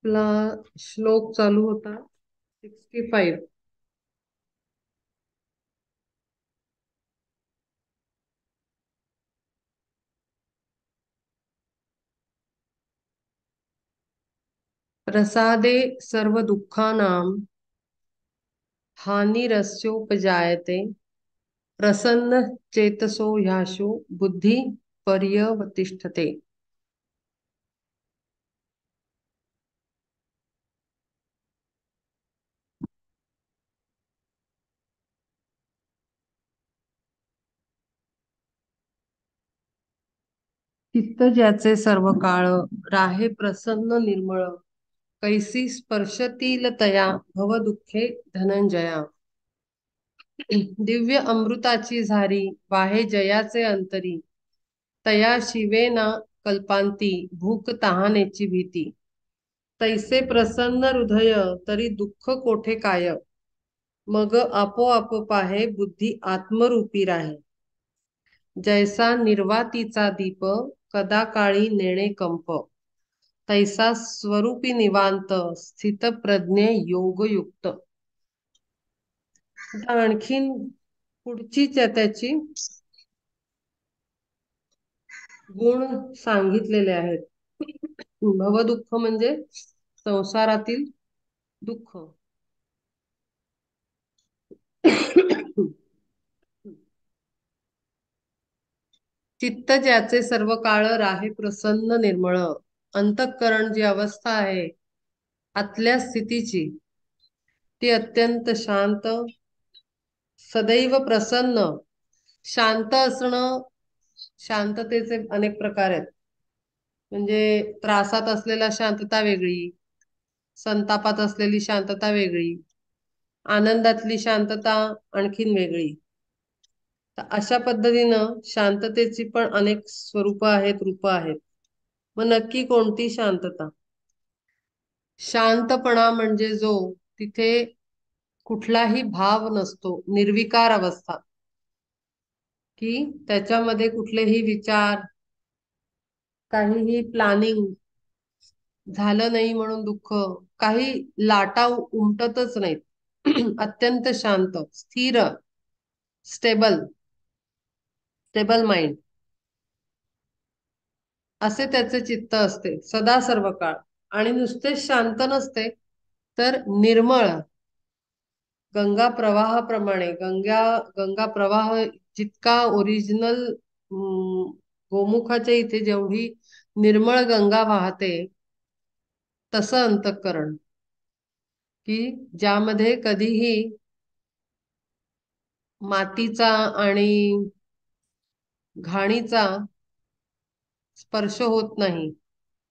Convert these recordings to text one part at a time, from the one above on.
आपला श्लोक चालू होता 65. प्रसादे सर्व दुःखानां हानिरस्योपजायते प्रसन्न चेतसो ह्याशु बुद्धि पर्यवतिष्ठते. चित्त ज्याचे सर्व काळ राहे प्रसन्न निर्मळ कैसी स्पर्शतील तया भव दुःखे धनंजया. दिव्य अमृताची झारी वाहे जयाचे अंतरी तया शिवेना कल्पांती भूक तहानेची भीती. तैसे प्रसन्न हृदय तरी दुःख कोठे काय मग आपोआप पाहे बुद्धी आत्मरूपी राहे. जैसा निर्वातीचा दीप कदा काळी नेणे कंप तैसा स्वरूपी निवांत स्थित प्रज्ञे योगयुक्त. आता आणखीन पुढचीच आहे त्याची गुण सांगितलेले आहेत. भवदुःख म्हणजे संसारातील दुःख. चित्त ज्याचे सर्व काळ राहे प्रसन्न निर्मळ अंतःकरण जी अवस्था आहे आतल्या स्थितीची ती अत्यंत शांत सदैव प्रसन्न. शांत असणं शांततेचे अनेक प्रकार आहेत. म्हणजे त्रासात असलेला शांतता वेगळी, संतापात असलेली शांतता वेगळी, आनंदातली शांतता आणखीन वेगळी. तर अशा पद्धतीनं शांततेची पण अनेक स्वरूप आहेत, रूप आहेत. मग नक्की कोणती शांतता? शांतपणा म्हणजे जो तिथे कुठलाही भाव नसतो, निर्विकार अवस्था, की त्याच्यामध्ये कुठलेही विचार, काहीही प्लॅनिंग झालं नाही म्हणून दुःख, काही लाटा उमटतच नाहीत. अत्यंत शांत, स्थिर, स्टेबल, स्टेबल माइंड असे त्याचे चित्त असते सदा सर्व काळ. आणि नुसते शांत नसते तर निर्मळ गंगा प्रवाहाप्रमाणे गंगा प्रवाह जितका ओरिजिनल गोमुखाच्या इथे जेवढी निर्मळ गंगा वाहते तसं अंतःकरण की ज्यामध्ये कधीही मातीचा आणि घाणीचा स्पर्श होत नाही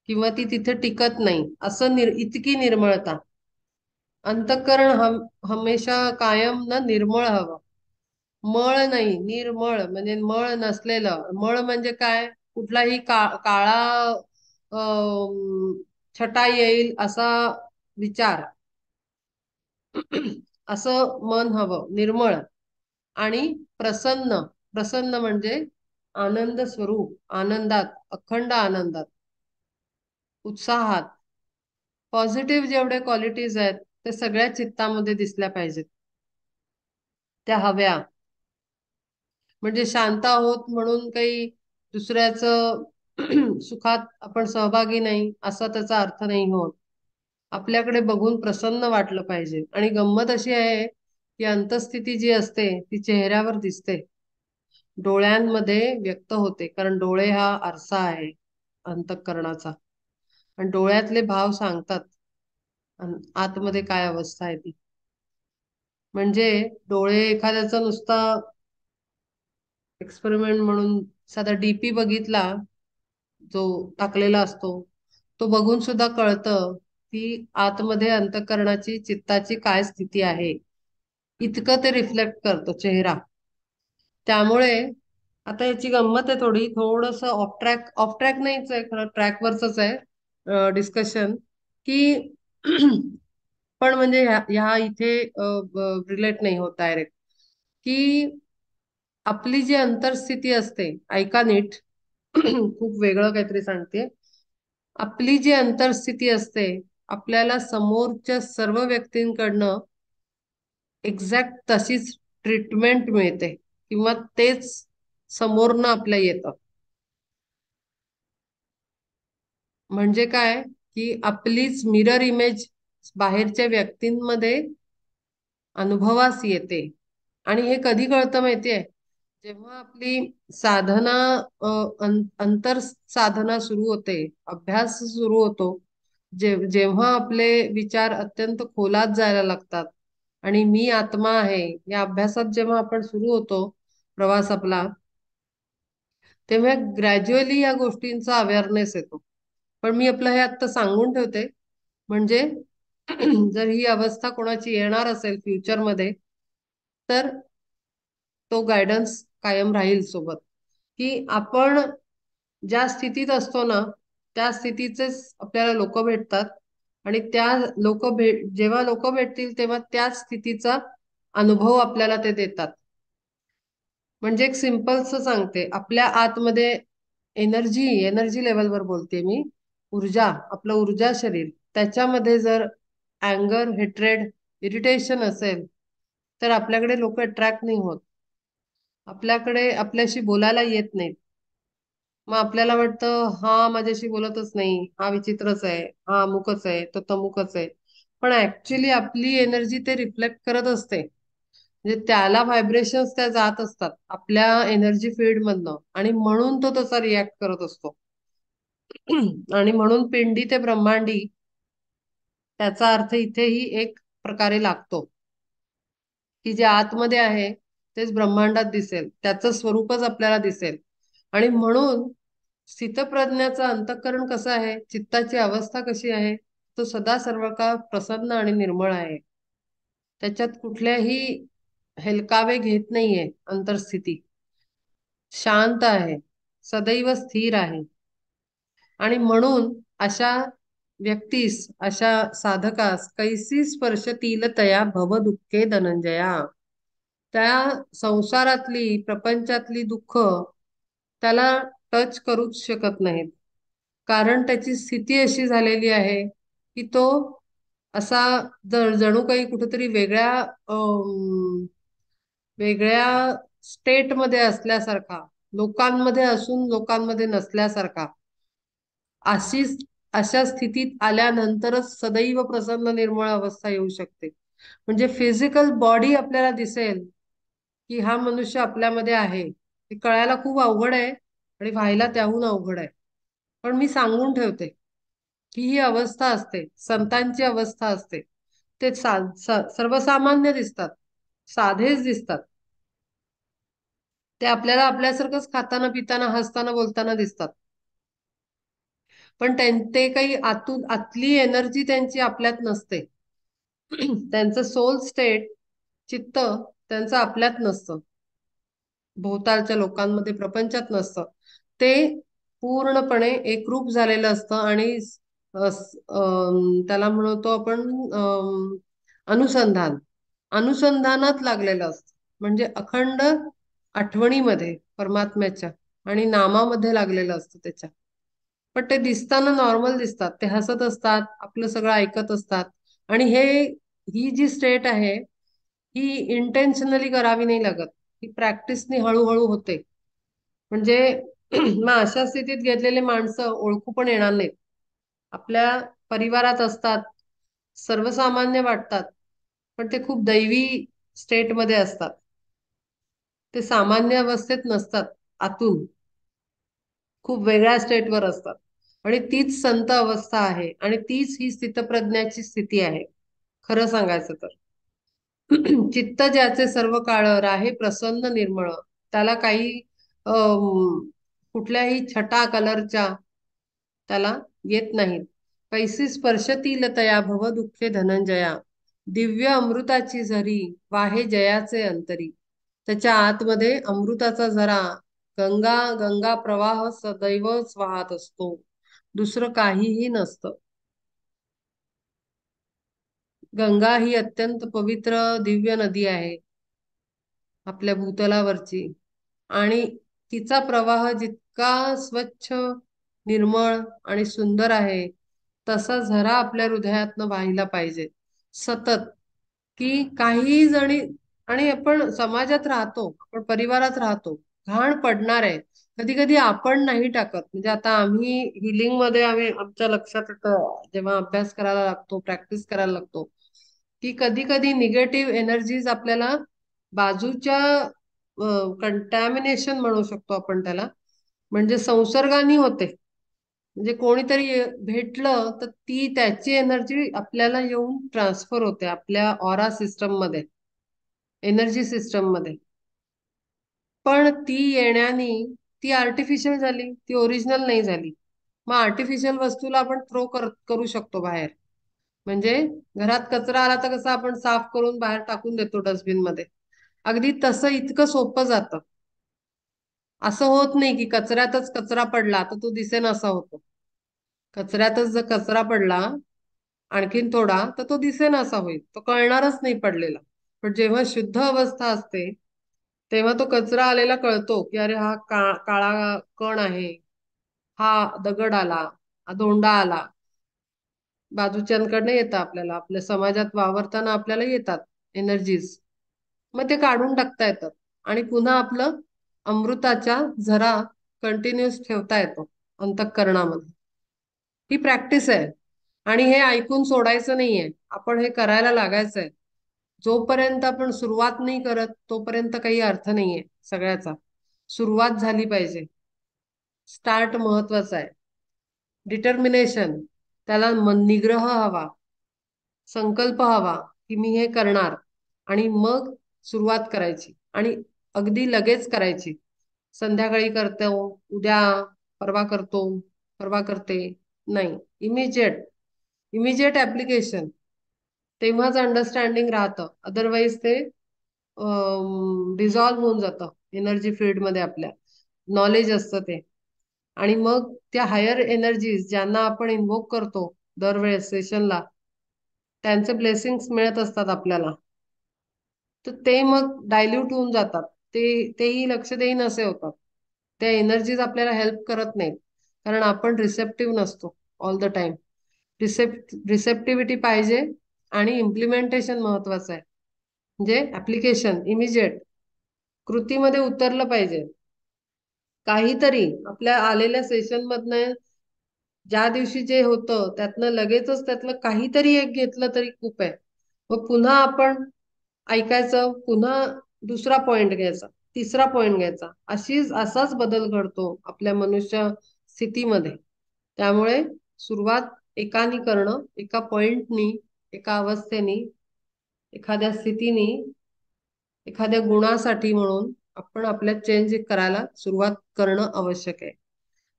किंवा ती तिथे टिकत नाही असं इतकी निर्मळता. अंतःकरण हमेशा कायम ना निर्मळ हवं. मळ नाही, निर्मळ म्हणजे मळ नसलेलं. मळ म्हणजे काय? कुठलाही काळा छटा येईल असा विचार असं मन हवं, निर्मळ आणि प्रसन्न. प्रसन्न म्हणजे आनंद स्वरूप, आनंदात, अखंड आनंदात, उत्साहात. पॉझिटिव्ह जेवढे क्वालिटीज आहेत ते सगळ्या चित्तामध्ये दिसल्या पाहिजेत, त्या हव्या. म्हणजे शांत आहोत म्हणून काही दुसऱ्याचं सुखात आपण सहभागी नाही असा त्याचा अर्थ नाही होत. आपल्याकडे बघून प्रसन्न वाटलं पाहिजे. आणि गंमत अशी आहे की अंतस्थिती जी असते ती चेहऱ्यावर दिसते, डोळ्यांमध्ये व्यक्त होते. कारण डोळे हा आरसा आहे अंतःकरणाचा आणि डोळ्यातले भाव सांगतात आतमध्ये काय अवस्था आहे ती. म्हणजे डोळे एखाद्याचा नुसता एक्सपेरिमेंट म्हणून साधा डीपी बघितला जो टाकलेला असतो तो बघून सुद्धा कळतं की आतमध्ये अंतःकरणाची चित्ताची काय स्थिती आहे. इतकं ते रिफ्लेक्ट करतो चेहरा. त्यामुळे आता याची गंमत आहे थोडी, थोडस ऑफ ट्रॅक नाहीच आहे, खरं ट्रॅकवरच आहे डिस्कशन की पण म्हणजे ह्या इथे रिलेट नाही होत डायरेक्ट. की आपली जी अंतर्स्थिती असते, ऐका नीट, खूप वेगळं काहीतरी सांगते. आपली जी अंतर्स्थिती असते आपल्याला समोरच्या सर्व व्यक्तींकडनं एक्झॅक्ट तशीच ट्रीटमेंट मिळते किंवा तेच समोरनं आपल्या येतं. म्हणजे काय की आपलीच मिरर इमेज बाहेरच्या व्यक्तींमध्ये अनुभवास येते. आणि हे कधी कळतं माहितीये? जेव्हा आपली साधना अंतर साधना सुरू होते, अभ्यास सुरू होतो, जेव्हा आपले विचार अत्यंत खोलात जायला लागतात आणि मी आत्मा आहे या अभ्यासात जेव्हा आपण सुरू होतो प्रवास आपला, तेव्हा ग्रॅज्युअली या गोष्टींचा अवेअरनेस येतो. पण मी आपलं हे आत्ता सांगून ठेवते, म्हणजे जर ही अवस्था कोणाची येणार असेल फ्युचरमध्ये, तर तो गायडन्स कायम राहील सोबत, की आपण ज्या स्थितीत असतो ना त्या स्थितीचेच आपल्याला लोक भेटतात आणि त्या जेव्हा लोक भेटतील तेव्हा त्याच स्थितीचा अनुभव आपल्याला ते देतात. म्हणजे एक सिंपलच सांगते, आपल्या आतमध्ये एनर्जी लेवलवर बोलते मी, ऊर्जा, आपलं ऊर्जा शरीर, त्याच्यामध्ये जर अँगर, हेट्रेड, इरिटेशन असेल तर आपल्याकडे लोक अट्रॅक्ट नाही होत, आपल्याकडे आपल्याशी बोलायला येत नाहीत. मग आपल्याला वाटतं हा माझ्याशी बोलतच नाही, हा विचित्रच आहे, हा अमुकच आहे, तो तमुकच आहे. पण ऍक्च्युली आपली एनर्जी ते रिफ्लेक्ट करत असते, म्हणजे त्याला व्हायब्रेशन्स त्या जात असतात आपल्या एनर्जी फील्ड मधनं, आणि म्हणून तो तसा रिॲक्ट करत असतो. आणि म्हणून पिंडी ते ब्रह्मांडी त्याचा अर्थ इथेही एक प्रकारे लागतो, की जे आतमध्ये आहे तेच ब्रह्मांडात दिसेल, त्याचं स्वरूपच आपल्याला दिसेल. आणि म्हणून स्थितप्रज्ञाचं अंतःकरण कसं आहे, चित्ताची अवस्था कशी आहे, तो सदा सर्व काळ प्रसन्न आणि निर्मळ आहे. त्याच्यात कुठल्याही हेलकावे घेत नाहीये. अंतर्स्थिती शांत आहे, सदैव स्थिर आहे. आणि म्हणून अशा व्यक्तीस, अशा साधकास कैसी स्पर्शतील तया भव दुःखे धनंजया, त्या संसारातली प्रपंचातली दुःख त्याला टच करूच शकत नाहीत. कारण त्याची स्थिती अशी झालेली आहे की तो असा जणू काही कुठेतरी वेगळ्या स्टेटमध्ये असल्यासारखा, लोकांमध्ये असून लोकांमध्ये नसल्यासारखा, अशी अशा स्थितीत आल्यानंतरच सदैव प्रसन्न निर्मळ अवस्था येऊ शकते. म्हणजे फिजिकल बॉडी आपल्याला दिसेल की हा मनुष्य आपल्यामध्ये आहे, हे कळायला खूप अवघड आहे आणि व्हायला त्याहून अवघड आहे. पण मी सांगून ठेवते की ही अवस्था असते, संतांची अवस्था असते. ते सर्वसामान्य दिसतात, साधेच दिसतात. ते आपल्याला आपल्यासारखंच खाताना पिताना हसताना बोलताना दिसतात. पण ते काही आतली एनर्जी त्यांची आपल्यात नसते. त्यांचं सोल स्टेट, चित्त त्यांचं आपल्यात नसतं, भोवतालच्या लोकांमध्ये प्रपंचात नसतं. ते पूर्णपणे एकरूप झालेलं असतं आणि त्याला म्हणतो आपण अनुसंधान, अनुसंधानात लागलेलं असतं. म्हणजे अखंड आठवणीमध्ये परमात्म्याच्या आणि नामामध्ये लागलेलं असतं त्याच्या. पण ते दिसताना नॉर्मल दिसतात, ते हसत असतात, आपलं सगळं ऐकत असतात. आणि ही जी स्टेट आहे ही इंटेन्शनली करावी नाही लागत, ही प्रॅक्टिसनी हळूहळू होते. म्हणजे मग अशा स्थितीत घेतलेले माणसं ओळखू पण येणार नाहीत. आपल्या परिवारात असतात, सर्वसामान्य वाटतात, पण ते खूप दैवी स्टेटमध्ये असतात. ते सामान्य अवस्थेत नसतात, आतून खूप वेगळ्या स्टेटवर असतात. आणि तीच संत अवस्था आहे आणि तीच ही स्थितप्रज्ञाची स्थिती आहे, खरं सांगायचं तर. चित्त ज्याचे सर्व काळ राहे प्रसन्न निर्मळ, त्याला काही कुठल्याही छटा कलरच्या त्याला येत नाहीत. कैसी स्पर्शतील तया भव दुःखे धनंजया, दिव्य अमृताची झरी वाहे जयाचे अंतरी. त्याच्या आतमध्ये अमृताचा झरा, गंगा गंगा प्रवाह सदैवच वाहत असतो, दुसरं काहीही नसतं. गंगा ही अत्यंत पवित्र दिव्य नदी आहे आपल्या भूतलावरची. आणि तिचा प्रवाह जितका स्वच्छ, निर्मळ आणि सुंदर आहे, तसा झरा आपल्या हृदयातनं वाहिला पाहिजे सतत. की काही जणी, आणि आपण समाजात राहतो, आपण परिवारात राहतो, घाण पडणार आहे. कधी कधी आपण नाही टाकत. म्हणजे आता आम्ही हिलिंग मध्ये आम्ही आमच्या लक्षात येतं जेव्हा अभ्यास करायला लागतो, प्रॅक्टिस करायला लागतो, की कधी कधी निगेटिव्ह एनर्जीज आपल्याला बाजूच्या कंटॅमिनेशन म्हणू शकतो आपण त्याला, म्हणजे संसर्गाने होते. म्हणजे कोणीतरी भेटलं तर ती त्याची एनर्जी आपल्याला येऊन ट्रान्सफर होते आपल्या ऑरा सिस्टम मध्ये, एनर्जी सिस्टम मध्ये. पण ती येण्यानी ती आर्टिफिशियल झाली, ती ओरिजिनल नाही झाली. मग आर्टिफिशियल वस्तूला आपण करू शकतो बाहेर. म्हणजे घरात कचरा आला तर कसं आपण साफ करून बाहेर टाकून देतो डस्टबिन मध्ये, अगदी तसं इतकं सोपं जातं. असं होत नाही की कचऱ्यातच कचरा पडला तर तो दिसेन असा होतो. कचऱ्यातच जर कचरा पडला आणखीन थोडा तर तो दिसेन असा होईल, तो कळणारच नाही पडलेला. पण जेव्हा शुद्ध अवस्था असते तेव्हा तो कचरा आलेला कळतो की अरे हा काळा कण आहे, हा दगड आला, हा धोंडा आला. बाजूच्यांकडनं येतं आपल्याला, आपल्या समाजात वावरताना आपल्याला येतात एनर्जीज. मग ते काढून टाकता येतात आणि पुन्हा आपलं अमृताच्या झरा कंटिन्युअस ठेवता येतो अंतःकरणामध्ये. ही प्रॅक्टिस आहे. आणि हे ऐकून सोडायचं नाहीये, आपण हे करायला लागायचंय. जोपर्यंत आपण सुरुवात नाही करत तोपर्यंत काही अर्थ नाहीये सगळ्याचा. सुरुवात झाली पाहिजे. स्टार्ट महत्वाचा आहे. डिटर्मिनेशन, त्याला निग्रह हवा, संकल्प हवा की मी हे करणार, आणि मग सुरुवात करायची. आणि अगदी लगेच करायची. संध्याकाळी करतो, उद्या, परवा करतो, परवा करते, नाही. Immediate, immediate application. तेव्हाच अंडरस्टँडिंग राहतं, अदरवाईज ते डिझॉल्व्ह होऊन जातं एनर्जी फील्ड मध्ये आपल्या. नॉलेज असतं ते. आणि मग त्या हायर एनर्जीज ज्यांना आपण इन्व्होक करतो दरवेळेस सेशनला, त्यांचे ब्लेसिंग्स मिळत असतात आपल्याला. तर ते मग डायल्यूट होऊन जातात. तेही लक्ष देईन असे होतात. त्या एनर्जीज आपल्याला हेल्प करत नाहीत, कारण आपण रिसेप्टिव्ह नसतो ऑल द टाइम. रिसेप्टिव्हिटी पाहिजे. आणि इम्प्लिमेंटेशन महत्वाचं आहे. म्हणजे ऍप्लिकेशन इमिजिएट कृतीमध्ये उतरलं पाहिजे. काहीतरी आपल्या आलेल्या सेशन मधनं ज्या दिवशी जे होतं त्यातनं लगेचच त्यातलं काहीतरी एक घेतलं तरी खूप आहे. मग पुन्हा आपण ऐकायचं, पुन्हा दुसरा पॉइंट घ्यायचा, तिसरा पॉइंट घ्यायचा, असाच बदल घडतो आपल्या मनुष्य स्थितीमध्ये. त्यामुळे सुरुवात एकानी करणं, एका पॉइंटनी, एका अवस्थेनी, एखाद्या स्थितीनी, एखाद्या गुणासाठी म्हणून आपण आपल्यात चेंज करायला सुरुवात करणं आवश्यक आहे.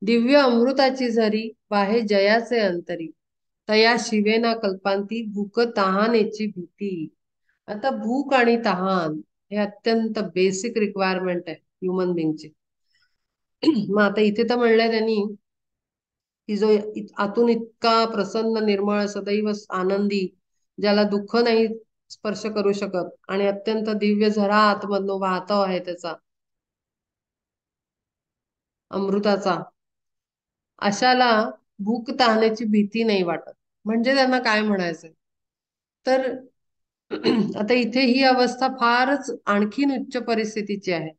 दिव्य अमृताची झरी वाहे जयाचे अंतरी, तया शिवेना कल्पांती भूक तहानेची भीती. आता भूक आणि तहान हे अत्यंत बेसिक रिक्वायरमेंट आहे ह्युमन बिंगची. मग आता इथे तर म्हणलंय त्यांनी की जो आतून इतका प्रसन्न, निर्मळ, सदैव आनंदी, ज्याला दुःख नाही स्पर्श करू शकत, आणि अत्यंत दिव्य झरा आतमधून वाहतो आहे त्याचा अमृताचा, अशाला भूक तहानेची भीती नाही वाटत. म्हणजे त्यांना काय म्हणायचंय तर आता इथे ही अवस्था फारच आणखीन उच्च परिस्थितीची आहे,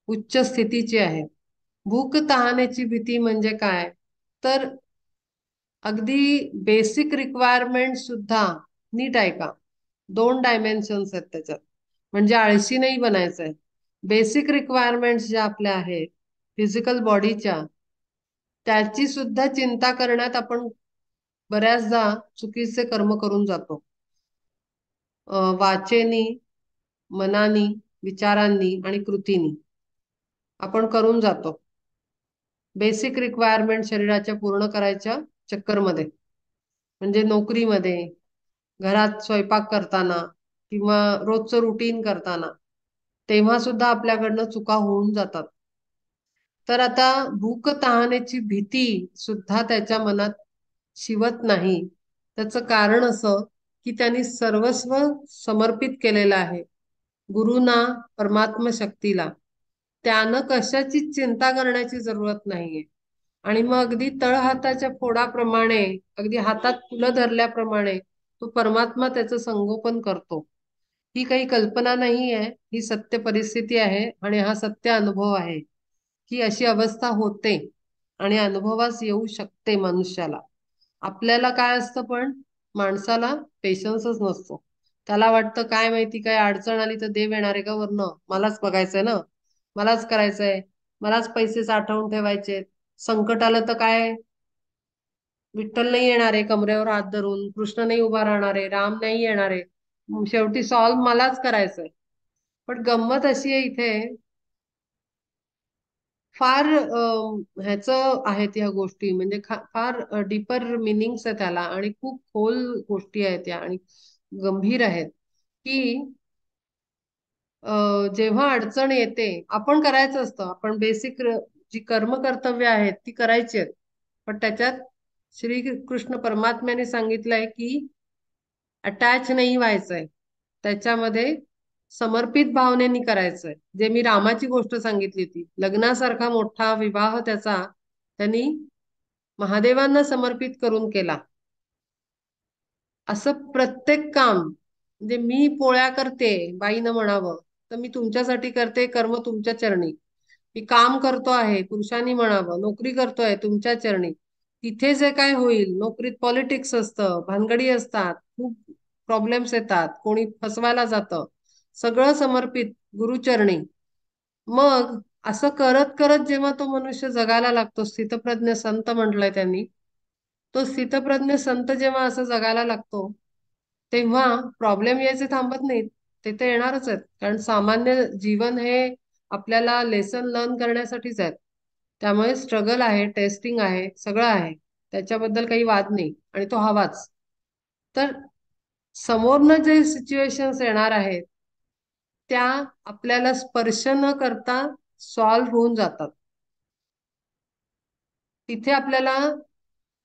उच्च स्थितीची आहे. भूक तहानेची भीती म्हणजे काय तर अगदी बेसिक रिक्वायरमेंट सुद्धा, नीट ऐका, 2 डायमेन्शन्स आहेत त्याच्यात. म्हणजे आळशी नाही बनायचंय. बेसिक रिक्वायरमेंट्स ज्या आपल्या आहेत फिजिकल बॉडीच्या, त्याची सुद्धा चिंता करण्यात आपण बऱ्याचदा चुकीचे कर्म करून जातो. वाचेनी, मनानी, विचारांनी आणि कृतीनी आपण करून जातो बेसिक रिक्वायरमेंट शरीराच्या पूर्ण करायच्या चक्करमध्ये. म्हणजे नोकरीमध्ये, घरात स्वयंपाक करताना, किंवा रोजचं रुटीन करताना, तेव्हा सुद्धा आपल्याकडनं चुका होऊन जातात. तर आता भूक तहानेची भीती सुद्धा त्याच्या मनात शिवत नाही. त्याचं कारण असं की त्यांनी सर्वस्व समर्पित केलेलं आहे गुरुना, परमात्म शक्तीला. त्यानं कशाची चिंता करण्याची जरूरत नाहीये. आणि मग अगदी तळहाताच्या फोडाप्रमाणे, अगदी हातात फुलं धरल्याप्रमाणे तो परमात्मा त्याचं संगोपन करतो. ही काही कल्पना नाही आहे, ही सत्य परिस्थिती आहे आणि हा सत्य अनुभव आहे की अशी अवस्था होते आणि अनुभवास येऊ शकते मनुष्याला. आपल्याला काय असतं, पण माणसाला पेशन्सच नसतो. त्याला वाटतं काय माहिती, काय अडचण आली तर देव येणार आहे का वरनं, मलाच बघायचंय ना, मलाच करायचंय, मलाच पैसे साठवून ठेवायचे. संकट आलं तर काय, विठ्ठल नाही येणार आहे कमरेवर हात धरून, कृष्ण नाही उभा राहणार आहे, राम नाही येणार आहे, शेवटी सॉल्व मलाच करायचंय. पण गंमत अशी आहे इथे, फार ह्याचं आहेत या गोष्टी, म्हणजे फार डीपर मिनिंग्स आहे त्याला आणि खूप खोल गोष्टी आहेत या आणि गंभीर आहेत की जेव्हा अडचण येते, आपण करायचं असतं, आपण बेसिक जी कर्म कर्तव्य आहेत ती करायची आहेत, पण त्याच्यात श्री कृष्ण परमात्म्याने सांगितलंय की अटॅच नाही व्हायचंय, त्याच्यामध्ये समर्पित भावनेनी करायचंय. जे मी रामाची गोष्ट सांगितली होती, लग्नासारखा मोठा विवाह त्याचा त्यांनी महादेवांना समर्पित करून केला. असं प्रत्येक काम, म्हणजे मी पोळ्या करते बाईनं म्हणावं, तर मी तुमच्यासाठी करते, कर्म तुमच्या चरणी. मी काम करतो आहे पुरुषांनी म्हणावं, नोकरी करतोय तुमच्या चरणी. तिथे जे काय होईल, नोकरीत पॉलिटिक्स असतं, भानगडी असतात, खूप प्रॉब्लेम्स येतात, कोणी फसवायला जातं, सगळं समर्पित गुरुचरणी. मग असं करत करत जेव्हा तो मनुष्य जगायला लागतो, स्थितप्रज्ञ संत म्हटलंय त्यांनी, तो स्थितप्रज्ञ संत जेव्हा असं जगायला लागतो, तेव्हा प्रॉब्लेम यायचे थांबत नाहीत. ते तर येणारच आहेत, कारण सामान्य जीवन हे आपल्याला लेसन लर्न करण्यासाठीच आहेत. त्यामुळे स्ट्रगल आहे, टेस्टिंग आहे, सगळं आहे, त्याच्याबद्दल काही वाद नाही आणि तो हवाच. तर समोरनं जे सिच्युएशन्स येणार आहेत त्या आपल्याला स्पर्श न करता सॉल्व्ह होऊन जातात. तिथे आपल्याला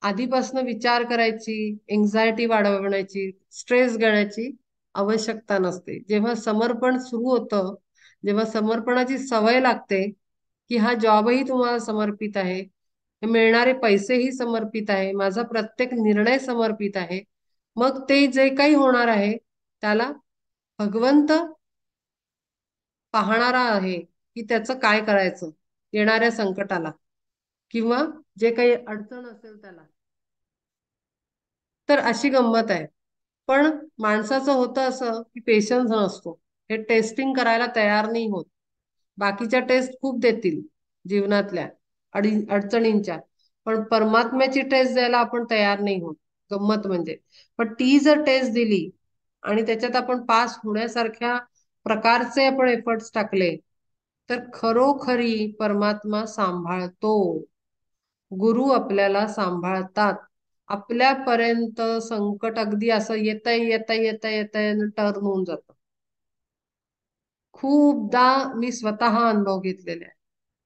आधीपासून विचार करायची, एन्झायटी वाढवण्याची, स्ट्रेस घेण्याची आवश्यकता नसते. जेव्हा समर्पण सुरू होतं, जेव्हा समर्पणाची सवय लागते की हा जॉबही तुम्हाला समर्पित आहे, हे मिळणारे पैसेही समर्पित आहे, माझा प्रत्येक निर्णय समर्पित आहे, मग ते जे काही होणार आहे त्याला भगवंत पाहणारा आहे की त्याचं काय करायचं येणाऱ्या संकटाला, किंवा जे काही अडचण असेल त्याला. तर अशी गंमत आहे. पण माणसाचं होतं असं की पेशन्स नसतो, हे टेस्टिंग करायला तयार नाही होत. बाकीच्या टेस्ट खूप देतील जीवनातल्या अडचणींच्या, पण परमात्म्याची टेस्ट द्यायला आपण तयार नाही होत. गंमत म्हणजे, पण ती जर टेस्ट दिली आणि त्याच्यात आपण पास होण्यासारख्या प्रकारचे आपण एफर्ट्स टाकले, तर खरोखरी परमात्मा सांभाळतो. गुरु आपल्याला सांभाळतात. आपल्यापर्यंत संकट अगदी असं येतंय येतंय येतंय येतंय टर्न होऊन जातं. खूपदा मी स्वतः अनुभव घेतलेले आहे.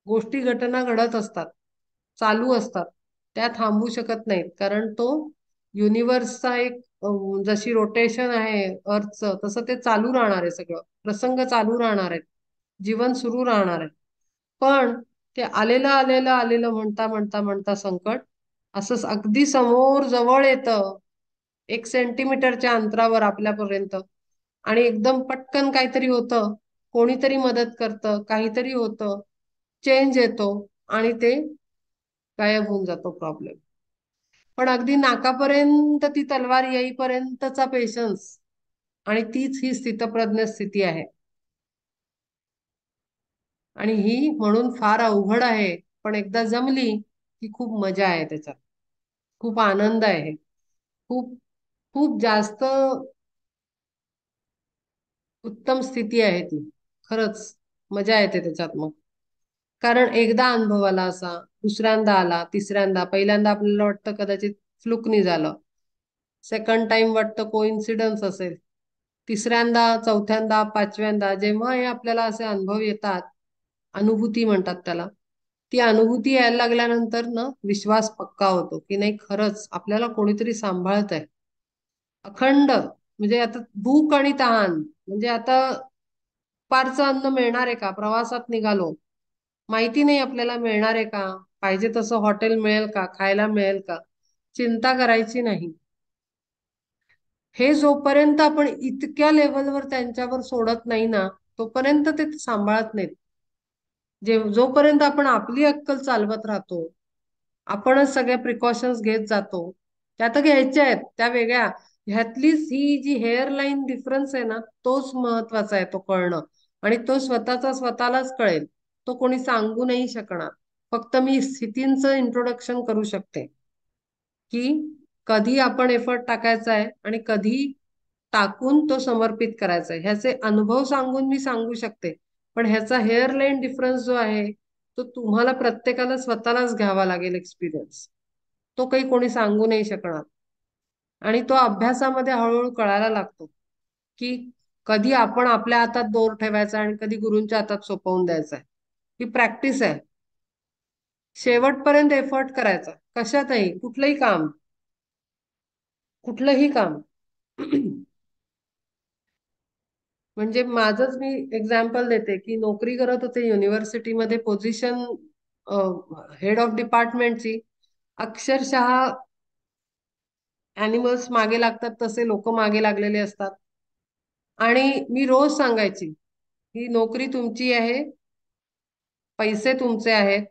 गोष्टी घटना घडत असतात, चालू असतात, त्या थांबू शकत नाहीत, कारण तो युनिव्हर्सचा एक जशी रोटेशन आहे अर्थचं, तसं ते चालू राहणार आहे, सगळं प्रसंग चालू राहणार आहेत, जीवन सुरू राहणार आहे. पण ते आलेलं आलेलं आलेलं म्हणता म्हणता म्हणता संकट असं अगदी समोर जवळ येतं, 1 सेंटीमीटरच्या अंतरावर आपल्यापर्यंत, आणि एकदम पटकन काहीतरी होतं, कोणीतरी मदत करतं, काहीतरी होतं, चेंज येतो आणि ते गायब होऊन जातो प्रॉब्लेम. पण अगदी नाकापर्यंत ती तलवार येईपर्यंतचा पेशन्स, आणि तीच ही स्थितप्रज्ञ स्थिती आहे. आणि ही म्हणून फार अवघड आहे, पण एकदा जमली की खूप मजा आहे त्याच्यात, खूप आनंद आहे, खूप खूप जास्त उत्तम स्थिती आहे ती. खरंच मजा येते त्याच्यात मग. कारण एकदा अनुभव आला असा, दुसऱ्यांदा आला, तिसऱ्यांदा, पहिल्यांदा आपल्याला वाटतं कदाचित फ्लुकनी झालं, सेकंड टाइम वाटतं कोइन्सिडन्स असेल, तिसऱ्यांदा, चौथ्यांदा, पाचव्यांदा जेव्हा हे आपल्याला असे अनुभव येतात, अनुभूती म्हणतात त्याला, ती अनुभूती यायला लागल्यानंतर ना विश्वास पक्का होतो की नाही, खरंच आपल्याला कोणीतरी सांभाळत आहे. अखंड, म्हणजे आता भूक आणि तहान, म्हणजे आता दुपारचं अन्न मिळणार आहे का, प्रवासात निघालो, माहिती नाही आपल्याला मिळणार आहे का, पाहिजे तसं हॉटेल मिळेल का, खायला मिळेल का, चिंता करायची नाही. हे जोपर्यंत आपण इतक्या लेवलवर त्यांच्यावर सोडत नाही ना, तोपर्यंत ते सांभाळत नाहीत. जोपर्यंत आपण आपली अक्कल चालवत राहतो, आपणच सगळ्या प्रिकॉशन्स घेत जातो, त्या तर घ्यायच्या आहेत, त्या वेगळ्या. ह्यातलीच ही जी हेअरलाईन डिफरन्स आहे ना, तोच महत्वाचा आहे, तो कळणं. आणि तो स्वतःचा स्वतःलाच कळेल. तो कोणी सांगू नाही शकणार. फक्त मी स्थितींचं इंट्रोडक्शन करू शकते, की कधी आपण एफर्ट टाकायचा आहे आणि कधी टाकून तो समर्पित करायचा आहे. ह्याचे अनुभव सांगून मी सांगू शकते. पण ह्याचा हेअरलाईन डिफरन्स जो आहे, तो तुम्हाला प्रत्येकाला स्वतःलाच घ्यावा लागेल एक्सपिरियन्स. तो काही कोणी सांगू नाही शकणार. आणि तो अभ्यासामध्ये हळूहळू कळायला लागतो, की कधी आपण आपल्या हातात दोर ठेवायचा आणि कधी गुरूंच्या हातात सोपवून द्यायचा आहे. ही प्रॅक्टिस आहे. शेवटपर्यंत एफर्ट करायचा, कशातही, कुठलंही काम, कुठलंही काम. म्हणजे माझंच मी एक्झाम्पल देते, की नोकरी करत होते युनिव्हर्सिटीमध्ये, पोझिशन हेड ऑफ डिपार्टमेंटची. अक्षरशः ॲनिमल्स मागे लागतात तसे लोक मागे लागलेले असतात. आणि मी रोज सांगायची, ही नोकरी तुमची आहे, पैसे तुमचे आहेत,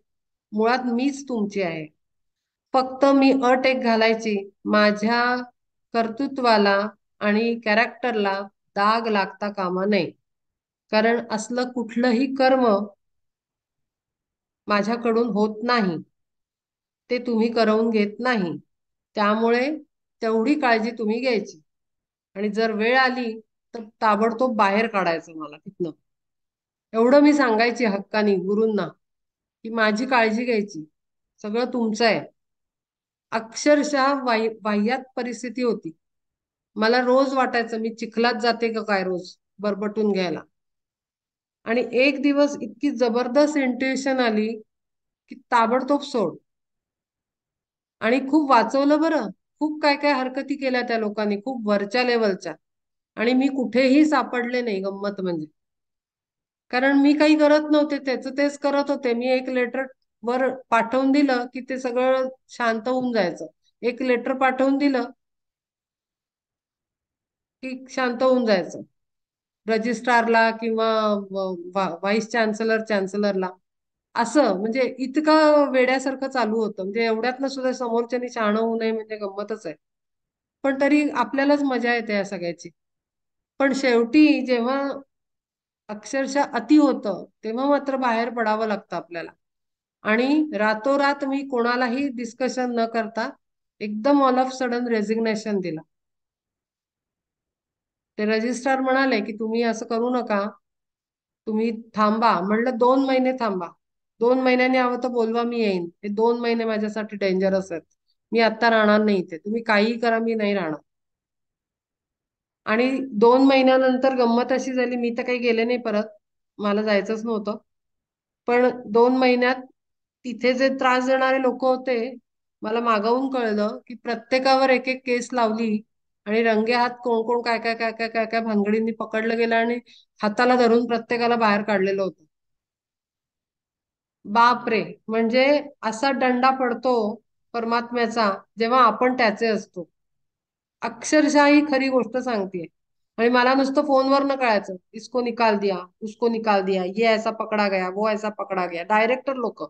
मुळात मीच तुमची आहे. फक्त मी अट एक घालायची, माझ्या कर्तृत्वाला आणि कॅरेक्टरला दाग लागता कामा नये. कारण असलं कुठलंही कर्म माझ्याकडून होत नाही, ते तुम्ही करवून घेत नाही. त्यामुळे तेवढी काळजी तुम्ही घ्यायची. आणि जर वेळ आली तर ताबडतोब बाहेर काढायचं मला तिथनं. एवढं मी सांगायची हक्कानी गुरूंना, की माझी काळजी घ्यायची, सगळं तुमचं आहे. अक्षरशः वाह्यात परिस्थिती होती. मला रोज वाटायचं मी चिखलात जाते का काय रोज बरबटून घ्यायला. आणि एक दिवस इतकी जबरदस्त इंट्युशन आली, की ताबडतोब सोड. आणि खूप वाचवलं बरं. खूप काय काय हरकती केल्या त्या लोकांनी, खूप वरच्या लेवलच्या. आणि मी कुठेही सापडले नाही, गंमत म्हणजे. कारण मी काही करत नव्हते, त्याचं तेच करत होते. मी एक लेटर वर पाठवून दिलं की ते सगळं शांत होऊन जायचं. एक लेटर पाठवून दिलं की शांत होऊन जायचं. रजिस्ट्रारला किंवा व्हाईस चान्सलरला. असं म्हणजे इतकं वेड्यासारखं चालू होतं. म्हणजे एवढ्यातनं सुद्धा समोरच्यानी शहाणं होऊ नये म्हणजे गंमतच आहे. पण तरी आपल्यालाच मजा येते या सगळ्याची. पण शेवटी जेव्हा अक्षरशः अति होतं, तेव्हा मात्र बाहेर पडावं लागतं आपल्याला. आणि रातोरात मी कोणालाही डिस्कशन न करता एकदम ऑल ऑफ सडन रेजिग्नेशन दिलं. ते रजिस्ट्रार म्हणाले की तुम्ही असं करू नका, तुम्ही थांबा. म्हणलं 2 महिने थांबा. 2 महिन्यांनी हवं तर बोलवा, मी येईन. हे 2 महिने माझ्यासाठी डेंजरस आहेत. मी आता राहणार नाही इथे, तुम्ही काहीही करा, मी नाही राहणार. आणि 2 महिन्यानंतर गंमत अशी झाली, मी तर काही गेले नाही परत, मला जायचंच नव्हतं. पण 2 महिन्यात तिथे जे त्रास देणारे लोक होते, मला मागाहून कळलं की प्रत्येकावर एक एक केस लावली. आणि रंगेहात कोण कोण काय काय काय काय काय काय भानगडींनी पकडलं गेलं आणि हाताला धरून प्रत्येकाला बाहेर काढलेलं होतं. बाप रे, म्हणजे असा दंडा पडतो परमात्म्याचा जेव्हा आपण त्याचे असतो. अक्षरशः ही खरी गोष्ट सांगतेय. आणि मला नुसतं फोनवर न कळायचं, इसको निकाल दिया, उसको निकाल दिया, ये ऐसा पकडा गया, वो ऐसा पकडा गया. डायरेक्टर लोक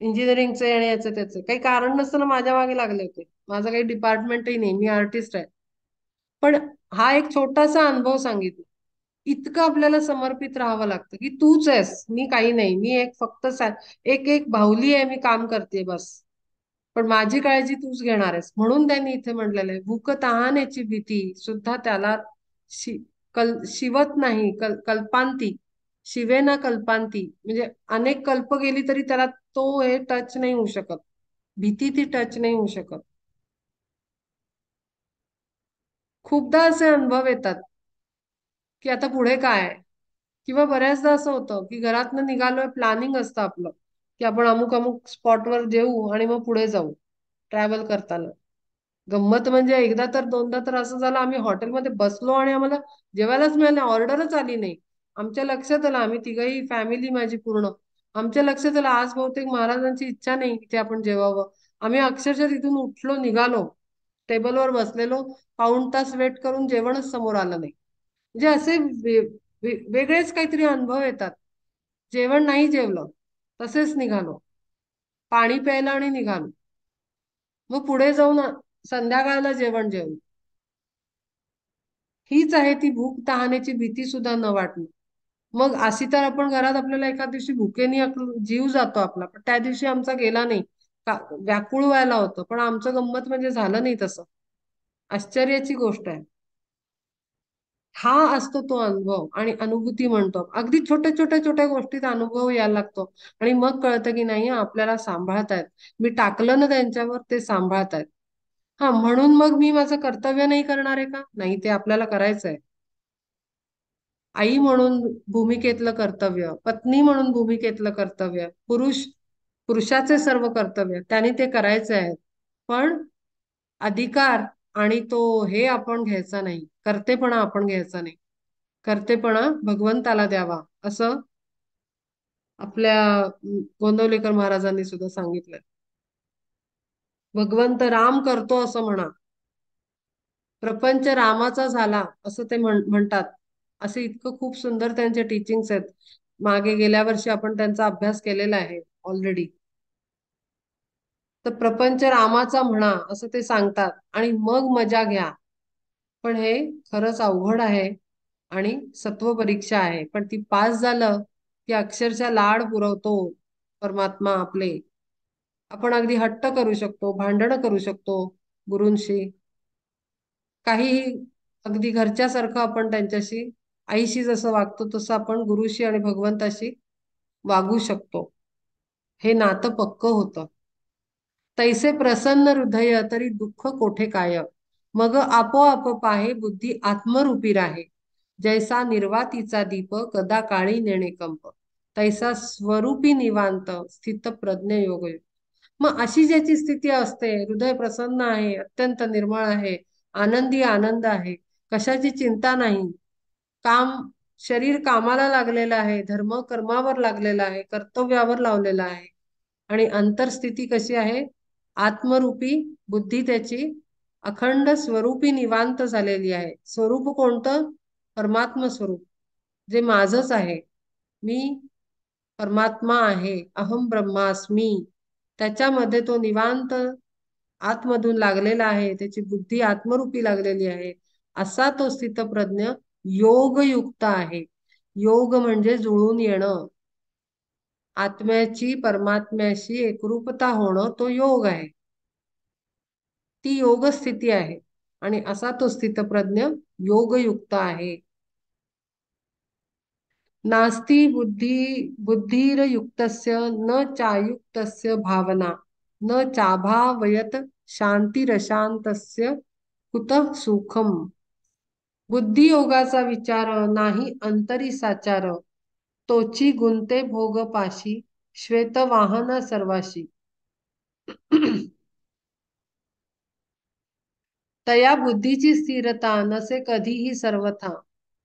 इंजिनिअरिंगचे आणि याचे त्याचे काही कारण नसताना माझ्या मागे लागले होते. माझं काही डिपार्टमेंटही नाही, मी आर्टिस्ट आहे. पण हा एक छोटासा अनुभव सांगितला. इतकं आपल्याला समर्पित राहावं लागतं, की तूच आहेस, मी काही नाही, मी एक फक्त एक एक बाहुली आहे, मी काम करते बस. पण माझी काळजी तूच घेणार आहेस. म्हणून त्यांनी इथे म्हटलेलं आहे, भूक तहान याची भीती सुद्धा त्याला शि, शिवत नाही, कल्पांती, शिवेना कल्पांती. म्हणजे अनेक कल्प गेली तरी त्याला तो हे टच नाही होऊ शकत, भीती ती टच नाही होऊ शकत. खूपदा असे अनुभव येतात की आता पुढे काय. किंवा बऱ्याचदा असं होतं की घरातनं निघालोय, प्लॅनिंग असतं आपलं की आपण अमुक अमुक स्पॉटवर जेऊ आणि मग पुढे जाऊ ट्रॅव्हल करताना. गंमत म्हणजे एकदा तर दोनदा तर असं झालं, आम्ही हॉटेलमध्ये बसलो आणि आम्हाला जेवायलाच मिळालं, ऑर्डरच आली नाही. आमच्या लक्षात आलं, आम्ही तिघही फॅमिली माझी पूर्ण, आमच्या लक्षात आलं आज बहुतेक महाराजांची इच्छा नाही की ते आपण जेवावं. आम्ही अक्षरशः तिथून उठलो निघालो, टेबलवर बसलेलो, पाऊण तास वेट करून जेवणच समोर आलं नाही. म्हणजे असे वेगळेच काहीतरी अनुभव येतात. जेवण नाही जेवलं, तसेच निघालो, पाणी प्यायला आणि निघालो. मग पुढे जाऊन संध्याकाळला जेवण जेवलो. हीच आहे ती भूक तहानेची भीती सुद्धा न वाटणं. मग अशी तर आपण घरात आपल्याला एका दिवशी भुकेनी जीव जातो आपला, पण त्या दिवशी आमचा गेला नाही. व्याकुळ व्हायला होतं, पण आमचं गंमत म्हणजे झालं नाही तसं. आश्चर्याची गोष्ट आहे. हा असतो तो अनुभव आणि अनुभूती म्हणतो. अगदी छोट्या छोट्या छोट्या गोष्टीत अनुभव यायला लागतो. आणि मग कळतं की नाही आपल्याला सांभाळतायत. मी टाकलं ना त्यांच्यावर, ते सांभाळतायत. हा म्हणून मग मी माझं कर्तव्य नाही करणार आहे का? नाही, ते आपल्याला करायचंय. आई म्हणून भूमिकेतलं कर्तव्य, पत्नी म्हणून भूमिकेतलं कर्तव्य, पुरुषाचे सर्व कर्तव्य त्याने ते करायचे आहेत. पण अधिकार आणि तो हे आपण घ्यायचा नाही, कर्तेपणा आपण घ्यायचा नाही. कर्तेपणा भगवंताला द्यावा, असं आपल्या गोंदवलेकर महाराजांनी सुद्धा सांगितलं. भगवंत राम करतो असं म्हणा, प्रपंच रामाचा झाला असं ते म्हणतात. असे इतकं खूप सुंदर त्यांचे टीचिंग्स आहेत. मागे गेल्या वर्षी आपण त्यांचा अभ्यास केलेला आहे ऑलरेडी. तर प्रपंच रामाचा म्हणा असं ते सांगतात आणि मग मजा घ्या. पण हे खरंच अवघड आहे आणि सत्व परीक्षा आहे. पण ती पास झालं की अक्षरशः लाड पुरवतो परमात्मा आपले. आपण अगदी हट्ट करू शकतो, भांडण करू शकतो गुरूंशी. काहीही अगदी घरच्यासारखं आपण त्यांच्याशी, आईशी जसं वागतो तसं आपण गुरुशी आणि भगवंताशी वागू शकतो. हे नातं पक्क होतं. तैसे प्रसन्न हृदय तरी दुःख कोठे काय, मग आपोआप पाहे बुद्धी आत्मरूपी राहे. जैसा निर्वातीचा दीप कदा काळी नेणे कंप, तैसा स्वरूपी निवांत स्थित प्रज्ञ योग. मग अशी ज्याची स्थिती असते, हृदय प्रसन्न आहे, अत्यंत निर्मळ आहे, आनंदी आनंद आहे, कशाची चिंता नाही, काम, शरीर कामाला लागलेलं आहे, धर्म कर्मावर लागलेला आहे, कर्तव्यावर लावलेला आहे. आणि अंतरस्थिती कशी आहे? आत्मरूपी बुद्धी त्याची अखंड स्वरूपी निवांत झालेली आहे. स्वरूप कोणतं? परमात्म स्वरूप, जे माझच आहे. मी परमात्मा आहे, अहम ब्रह्मास्मी. त्याच्यामध्ये तो निवांत आतमधून लागलेला आहे, त्याची बुद्धी आत्मरूपी लागलेली आहे. असा तो स्थितप्रज्ञ योगयुक्त आहे. योग म्हणजे जुळून येणं, आत्म्याची परमात्म्याशी एकरूपता होणं, तो योग आहे. ती योग स्थिती आहे. आणि असा तो स्थितप्रज्ञ योगयुक्त आहे. नास्ति बुद्धिर्युक्तस्य न चायुक्तस्य भावना, न चाभावयत शांतिरशांतस्य कुतः सुखम. बुद्धियोगाचा विचार नाही अंतरी साचार, तोची गुंते भोग पाशी, श्वेत वाहन सर्वाशी. तया बुद्धीची स्थिरता नसे कधीही सर्वथा,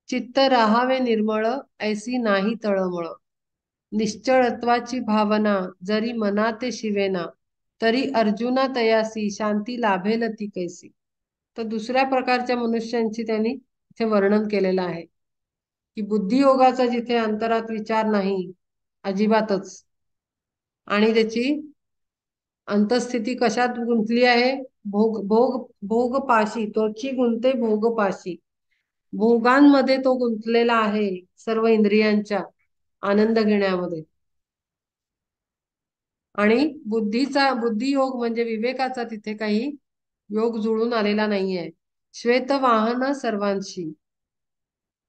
चित्त राहावे निर्मळ ऐसी नाही तळमळ. निश्चळत्वाची भावना जरी मनाते शिवेना, तरी अर्जुना तयासी शांती लाभेल ती कैसी. तर दुसऱ्या प्रकारच्या मनुष्यांची त्यांनी इथे वर्णन केलेलं आहे की बुद्धियोगाचा जिथे अंतरात विचार नाही अजिबातच, आणि त्याची अंतस्थिती कशात गुंतली आहे? भोग भोग भोगपाशी, तोची गुंते भोगपाशी. भोगांमध्ये तो गुंतलेला आहे, सर्व इंद्रियांच्या आनंद घेण्यामध्ये. आणि बुद्धियोग म्हणजे विवेकाचा तिथे काही योग जुळून आलेला नाहीये. श्वेतवाहन सर्वांशी.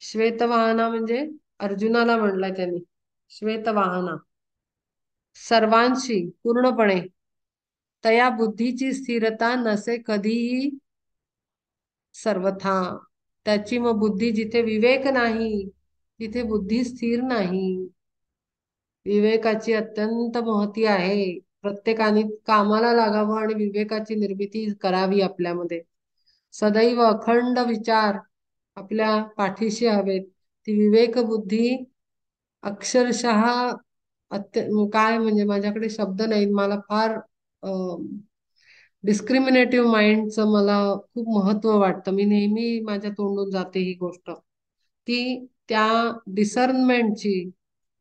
श्वेतवाहना म्हणजे अर्जुनाला म्हणलाय त्यांनी, श्वेतवाहना सर्वांशी पूर्णपणे. तया बुद्धीची स्थिरता नसे कधीही सर्वथा. त्याची मग बुद्धी जिथे विवेक नाही तिथे बुद्धी स्थिर नाही. विवेकाची अत्यंत महती आहे. प्रत्येकाने कामाला लागावं आणि विवेकाची निर्मिती करावी आपल्यामध्ये. सदैव अखंड विचार आपल्या पाठीशी हवेत. ती विवेक बुद्धी अक्षरशः काय म्हणजे माझ्याकडे शब्द नाहीत. मला फार डिस्क्रिमिनेटिव्ह माइंडचं मला खूप महत्व वाटतं. मी नेहमी माझ्या तोंडून जाते ही गोष्ट, की त्या डिसर्नमेंटची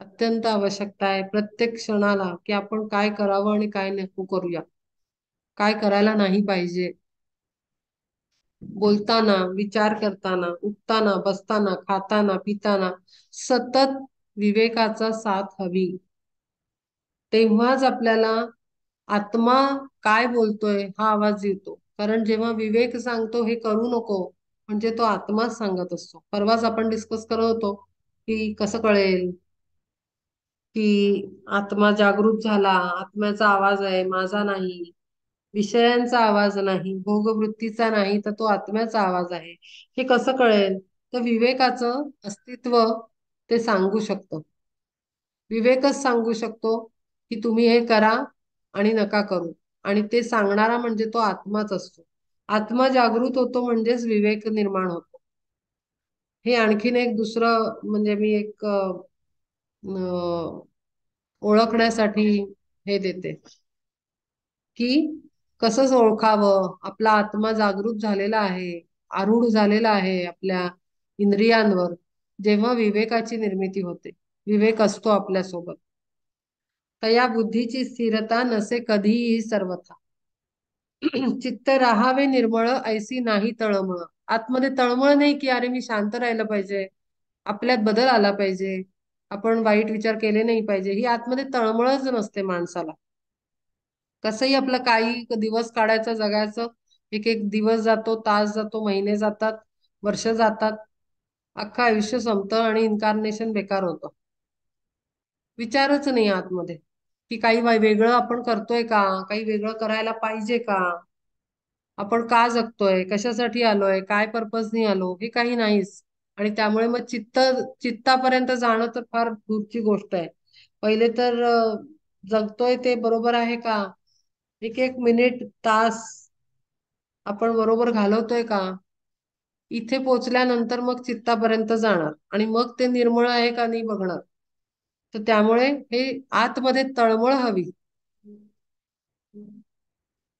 अत्यंत आवश्यकता आहे प्रत्येक क्षणाला, की आपण काय करावं आणि काय नको करूया, काय करायला नाही पाहिजे. बोलताना, विचार करताना, उठताना, बसताना, खाताना, पिताना सतत विवेकाचा साथ हवी. तेव्हाच आपल्याला आत्मा काय बोलतोय हा आवाज येतो. कारण जेव्हा विवेक सांगतो हे करू नको, म्हणजे तो आत्माच सांगत असतो. परवाच आपण डिस्कस करत होतो की कसं कळेल की आत्मा जागृत झाला, आत्म्याचा आवाज आहे, माझा नाही, विषयांचा आवाज नाही, भोगवृत्तीचा नाही, तर तो आत्म्याचा आवाज आहे. हे कसं कळेल? तर विवेकाचं अस्तित्व ते सांगू शकतं. विवेकच सांगू शकतो की तुम्ही हे करा आणि नका करू. आणि ते सांगणारा म्हणजे तो आत्माच असतो. आत्मा जागृत होतो म्हणजेच विवेक निर्माण होतो. हे आणखीन एक दुसरं म्हणजे मी एक ओळखण्यासाठी हे देते, की कसं ओळखावं आपला आत्मा जागृत झालेला आहे, आरूढ झालेला आहे आपल्या इंद्रियांवर, जेव्हा विवेकाची निर्मिती होते. विवेक असतो आपल्या सोबत. तया बुद्धीची स्थिरता नसे कधीही सर्वथा. चित्त राहावे निर्मळ ऐसी नाही तळमळ. आतमध्ये तळमळ नाही की अरे मी शांत राहिलं पाहिजे, आपल्यात बदल आला पाहिजे, आपण वाईट विचार केले नाही पाहिजे. ही आतमध्ये तळमळच नसते माणसाला. कसंही आपलं काही दिवस काढायचं, जगायचं, एक एक दिवस जातो, तास जातो, महिने जातात, वर्ष जातात, अख्खं आयुष्य संपतं आणि इन्कार्नेशन बेकार होतं. विचारच नाही आतमध्ये की काही वेगळं आपण करतोय का, काही वेगळं करायला पाहिजे का, आपण का जगतोय, कशासाठी आलोय, काय पर्पजनी आलो, हे काही नाहीच. आणि त्यामुळे मग चित्तापर्यंत जाणं तर फार दूरची गोष्ट आहे. पहिले तर जगतोय ते बरोबर आहे का, एक एक मिनिट तास आपण बरोबर घालवतोय का, इथे पोचल्यानंतर मग चित्तापर्यंत जाणार आणि मग ते निर्मळ आहे का नाही बघणार. तर त्यामुळे हे आतमध्ये तळमळ हवी.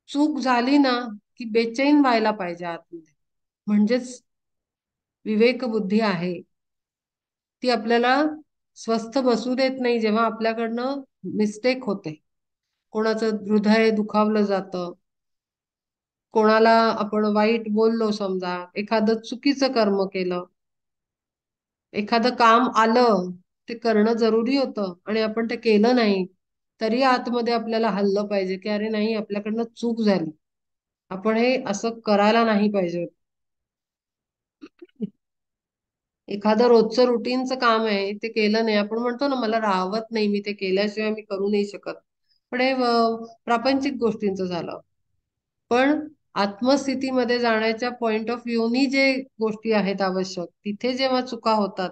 चूक झाली ना की बेचैन व्हायला पाहिजे आतमध्ये, म्हणजेच विवेक बुद्धी आहे. ती आपल्याला स्वस्थ बसू देत नाही जेव्हा आपल्याकडनं मिस्टेक होते. कोणाचं हृदय दुखावलं जातं, कोणाला आपण वाईट बोललो, समजा एखादं चुकीचं कर्म केलं, एखादं काम आलं, ते करणं जरुरी होतं आणि आपण ते केलं नाही, तरी आतमध्ये आपल्याला हल्लं पाहिजे की अरे नाही, आपल्याकडनं चूक झाली, आपण हे असं करायला नाही पाहिजे. एखादं रोजचं रुटीनचं काम आहे, ते केलं नाही, आपण म्हणतो ना मला राहवत नाही, मी ते केल्याशिवाय मी करू नाही शकत. पण हे प्रापंचिक गोष्टींचं झालं. पण आत्मस्थितीमध्ये जाण्याच्या पॉइंट ऑफ व्ह्यूनी जे गोष्टी आहेत आवश्यक, तिथे जेव्हा चुका होतात,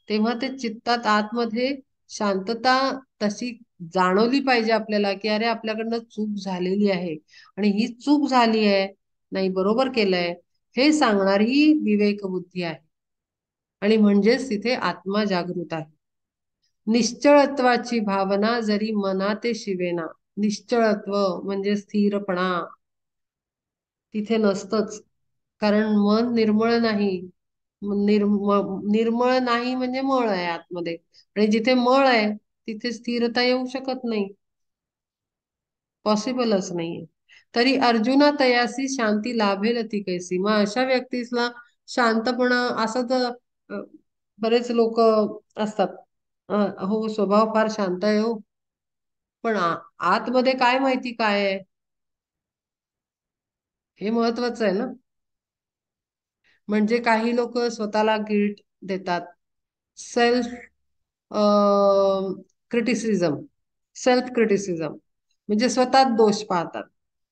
तेव्हा ते चित्तात आतमध्ये शांतता तशी जाणवली पाहिजे आपल्याला, की अरे आपल्याकडनं चूक झालेली आहे आणि ही चूक झाली आहे, नाही बरोबर केलंय, हे सांगणारी विवेक बुद्धी आहे. आणि म्हणजेच तिथे आत्मा जागृत आहे. निश्चळत्वाची भावना जरी मनाते शिवेना. निश्चळत्व म्हणजे स्थिरपणा तिथे नसतच, कारण मन निर्मळ नाही. निर्मळ नाही म्हणजे मळ आहे आतमध्ये, आणि जिथे मळ आहे तिथे स्थिरता येऊ शकत नाही, पॉसिबलच नाहीये. तरी अर्जुना तयासी शांती लाभेल ती कैसी. मग अशा व्यक्तीला शांतपणा असं तर अ, बरेच लोक असतात, हो स्वभाव फार शांत आहे हो, पण आतमध्ये काय माहिती काय आहे, हे महत्वाचं आहे ना. म्हणजे काही लोक स्वतःला गिल्ट देतात, सेल्फ क्रिटिसिझम, सेल्फ क्रिटिसिझम म्हणजे स्वतः दोष पाहतात.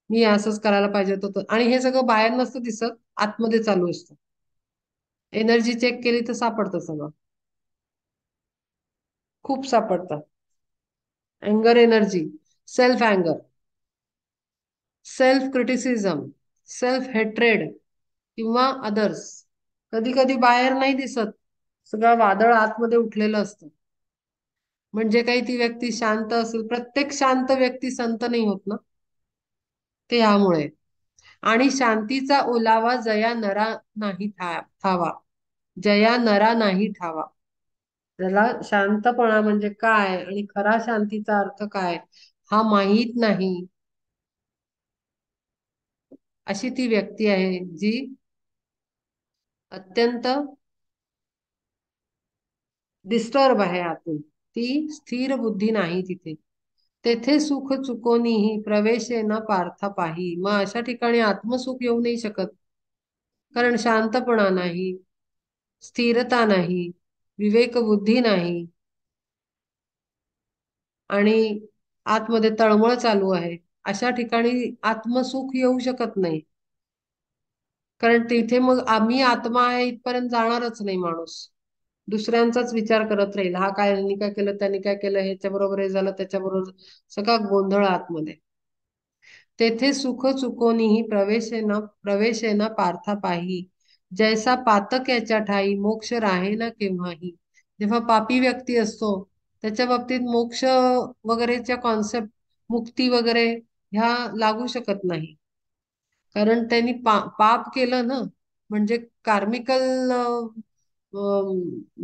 मी असंच करायला पाहिजे होतं, आणि हे सगळं बाहेर नसतं दिसत, आतमध्ये चालू असतं. एनर्जी चेक केली तर सापडतं सगळं, खूप सापडतं. अँगर energy, self अँगर, self criticism, self hatred किंवा अदर्स. कधी कधी बाहेर नाही दिसत, सगळं वादळ आतमध्ये उठलेलं असतं. म्हणजे काही ती व्यक्ती शांत असेल, प्रत्येक शांत व्यक्ती संत नाही होत ना, ते यामुळे. आणि शांतीचा ओलावा जया नरा नाही ठावा, जया नरा नाही ठावा. त्याला शांतपणा म्हणजे काय आणि खरा शांतीचा अर्थ काय हा माहीत नाही, अशी ती व्यक्ती आहे जी अत्यंत डिस्टर्ब आहे आतून. ती स्थिर बुद्धी नाही तिथे. तेथे सुख चुकोनीही प्रवेशे न पार्था पाही. मग अशा ठिकाणी आत्मसुख येऊ नाही शकत, कारण शांतपणा नाही, स्थिरता नाही, विवेक बुद्धी नाही, आणि आतमध्ये तळमळ चालू आहे. अशा ठिकाणी आत्मसुख येऊ शकत नाही, कारण तिथे मग आम्ही आत्मा आहे इथपर्यंत जाणारच नाही माणूस. दुसऱ्यांचाच विचार करत राहील, हा काय, यांनी काय केलं, त्यांनी काय केलं, ह्याच्या बरोबर हे झालं, त्याच्या बरोबर, सगळा गोंधळ आतमध्ये. तेथे सुख चुकोनीही प्रवेशेना पार्था पाही. जैसा पातक याच्या ठाई मोक्ष राहे ना केव्हाही. जेव्हा पापी व्यक्ती असतो त्याच्या बाबतीत मोक्ष वगैरेच्या कॉन्सेप्ट, मुक्ती वगैरे ह्या लागू शकत नाही, कारण त्यांनी पाप केलं ना, म्हणजे कार्मिकल